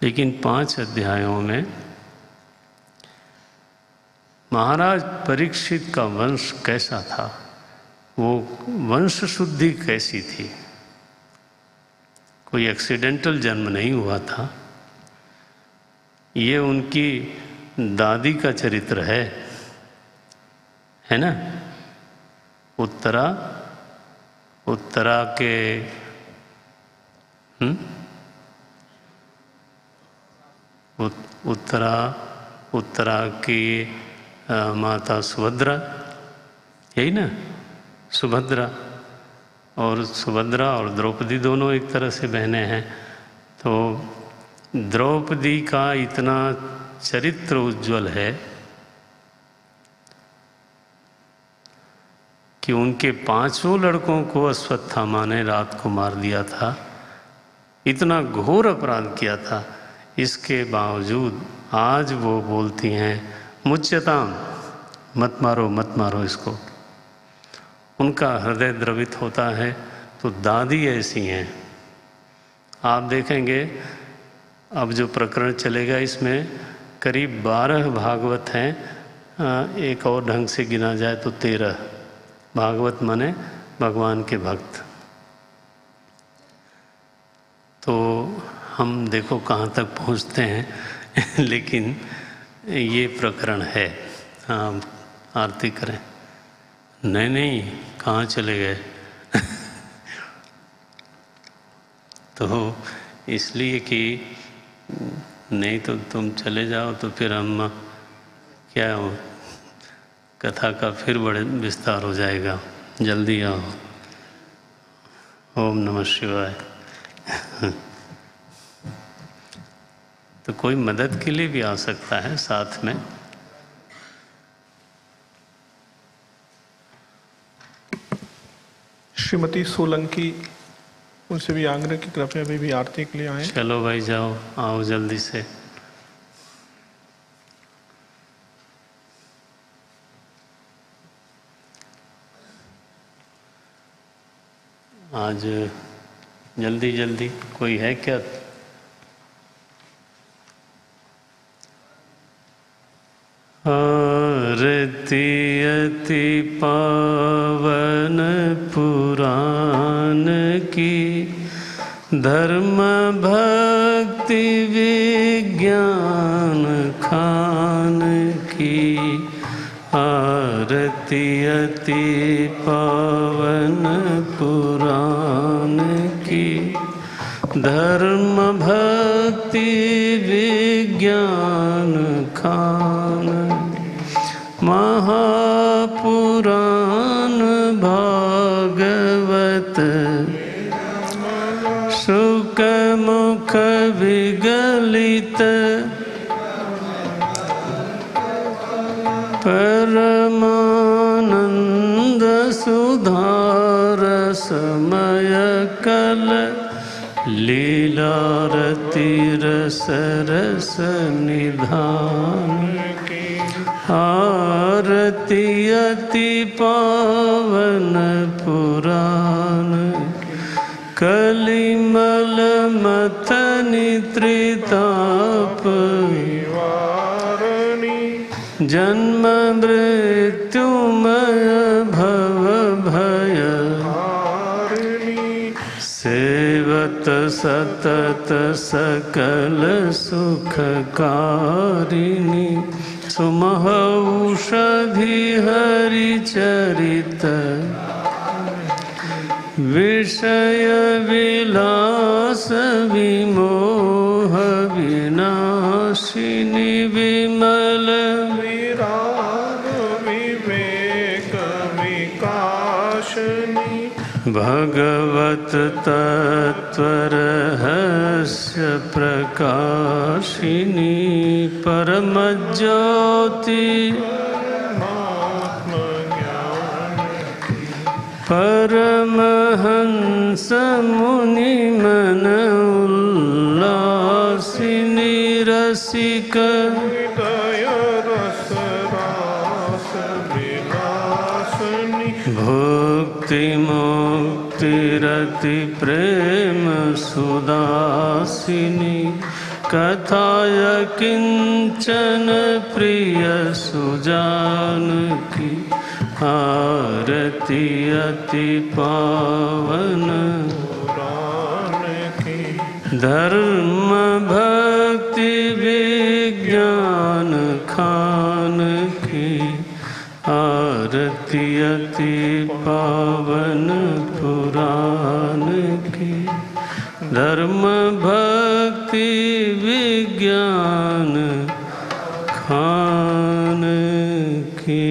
लेकिन 5 अध्यायों में महाराज परीक्षित का वंश कैसा था, वो वंश शुद्धि कैसी थी। कोई एक्सीडेंटल जन्म नहीं हुआ था, ये उनकी दादी का चरित्र है ना। उत्तरा के उत्तरा की माता सुभद्रा, यही ना, सुभद्रा और द्रौपदी दोनों एक तरह से बहनें हैं। तो द्रौपदी का इतना चरित्र उज्ज्वल है कि उनके 5 लड़कों को अश्वत्थामा ने रात को मार दिया था, इतना घोर अपराध किया था। इसके बावजूद आज वो बोलती हैं मुच्यताम, मत मारो मत मारो इसको। उनका हृदय द्रवित होता है। तो दादी ऐसी हैं। आप देखेंगे अब जो प्रकरण चलेगा इसमें करीब 12 भागवत हैं, एक और ढंग से गिना जाए तो 13 भागवत माने भगवान के भक्त। तो हम देखो कहाँ तक पहुँचते हैं लेकिन ये प्रकरण है। हाँ, आरती करें। नहीं कहाँ चले गए तो इसलिए कि नहीं तो तुम चले जाओ तो फिर हम क्या हो, कथा का फिर बड़े विस्तार हो जाएगा। जल्दी आओ। ओम नमः शिवाय। तो कोई मदद के लिए भी आ सकता है साथ में। श्रीमती सोलंकी, उनसे भी आग्रह की कृपया अभी भी आरती के लिए आए। चलो भाई जाओ, आओ जल्दी से। आज जल्दी जल्दी कोई है क्या? आरती अति पावन पुराण की, धर्म भक्ति विज्ञान खान की। आरती अति पावन पुराण की, धर्म भक्ति विज्ञान खान। महापुराण भागवत शुक मुख विगलित, परमानंद सुधार समय कल। लीलारति रस रस निधान। आरती अति पावन पुराण, कलिमल मथनि त्रिताप। जन्म मृत्युमय भव भय, सेवत सतत सकल सुखकारिणी। सुमहौषधि हरि चरित, विषय विलास विमोह विनाशिनी। विमल विराग विवेक विकाशिनी, भगवत तत्व रहस्य प्रकाशिनी। परम ज्योति परमहंस मुनि मन उल्लासिनी। रसिक भक्ति मुक्ति रति प्रेम सुदासिनी। कथाय किंचन प्रिय सुजान की। आरती अति पावन पुराण की, धर्म भक्ति विज्ञान खान की। आरती अति पावन पुराण की, धर्म भक्ति विज्ञान खान की।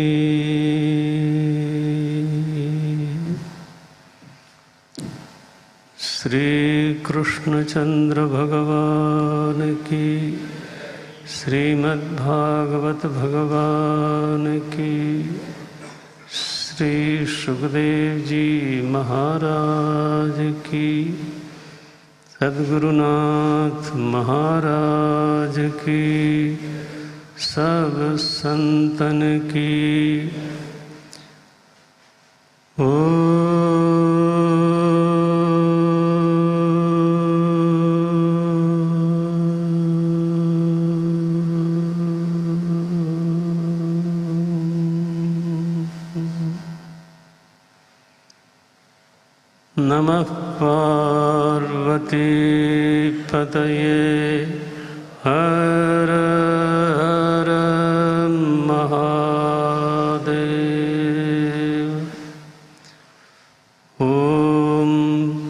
श्री कृष्णचंद्र भगवान की, श्रीमद्भागवत भगवान की, श्री सुखदेव जी महाराज की, सद्गुरुनाथ महाराज की, सब संतन की। नमः पार्वती पतये हर हर महादेव। ॐ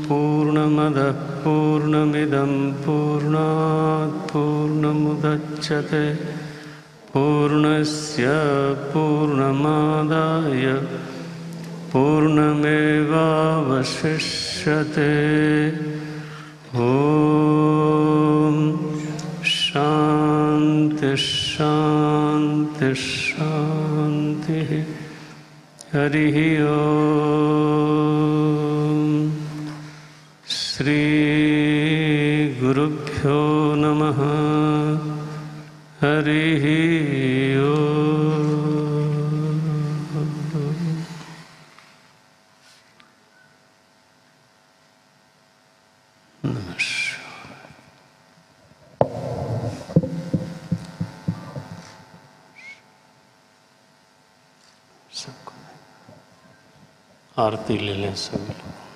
पूर्णमदः पूर्णमिदं पूर्णात् पूर्णमुदच्यते पूर्णस्य पूर्णमादाय पूर्णमेवावशिष्यते। ॐ शान्ति शान्ति शान्तिः। हरिः ॐ। श्री गुरुभ्यो नमः। हरिः ॐ। आरती ले लें सभी लोग।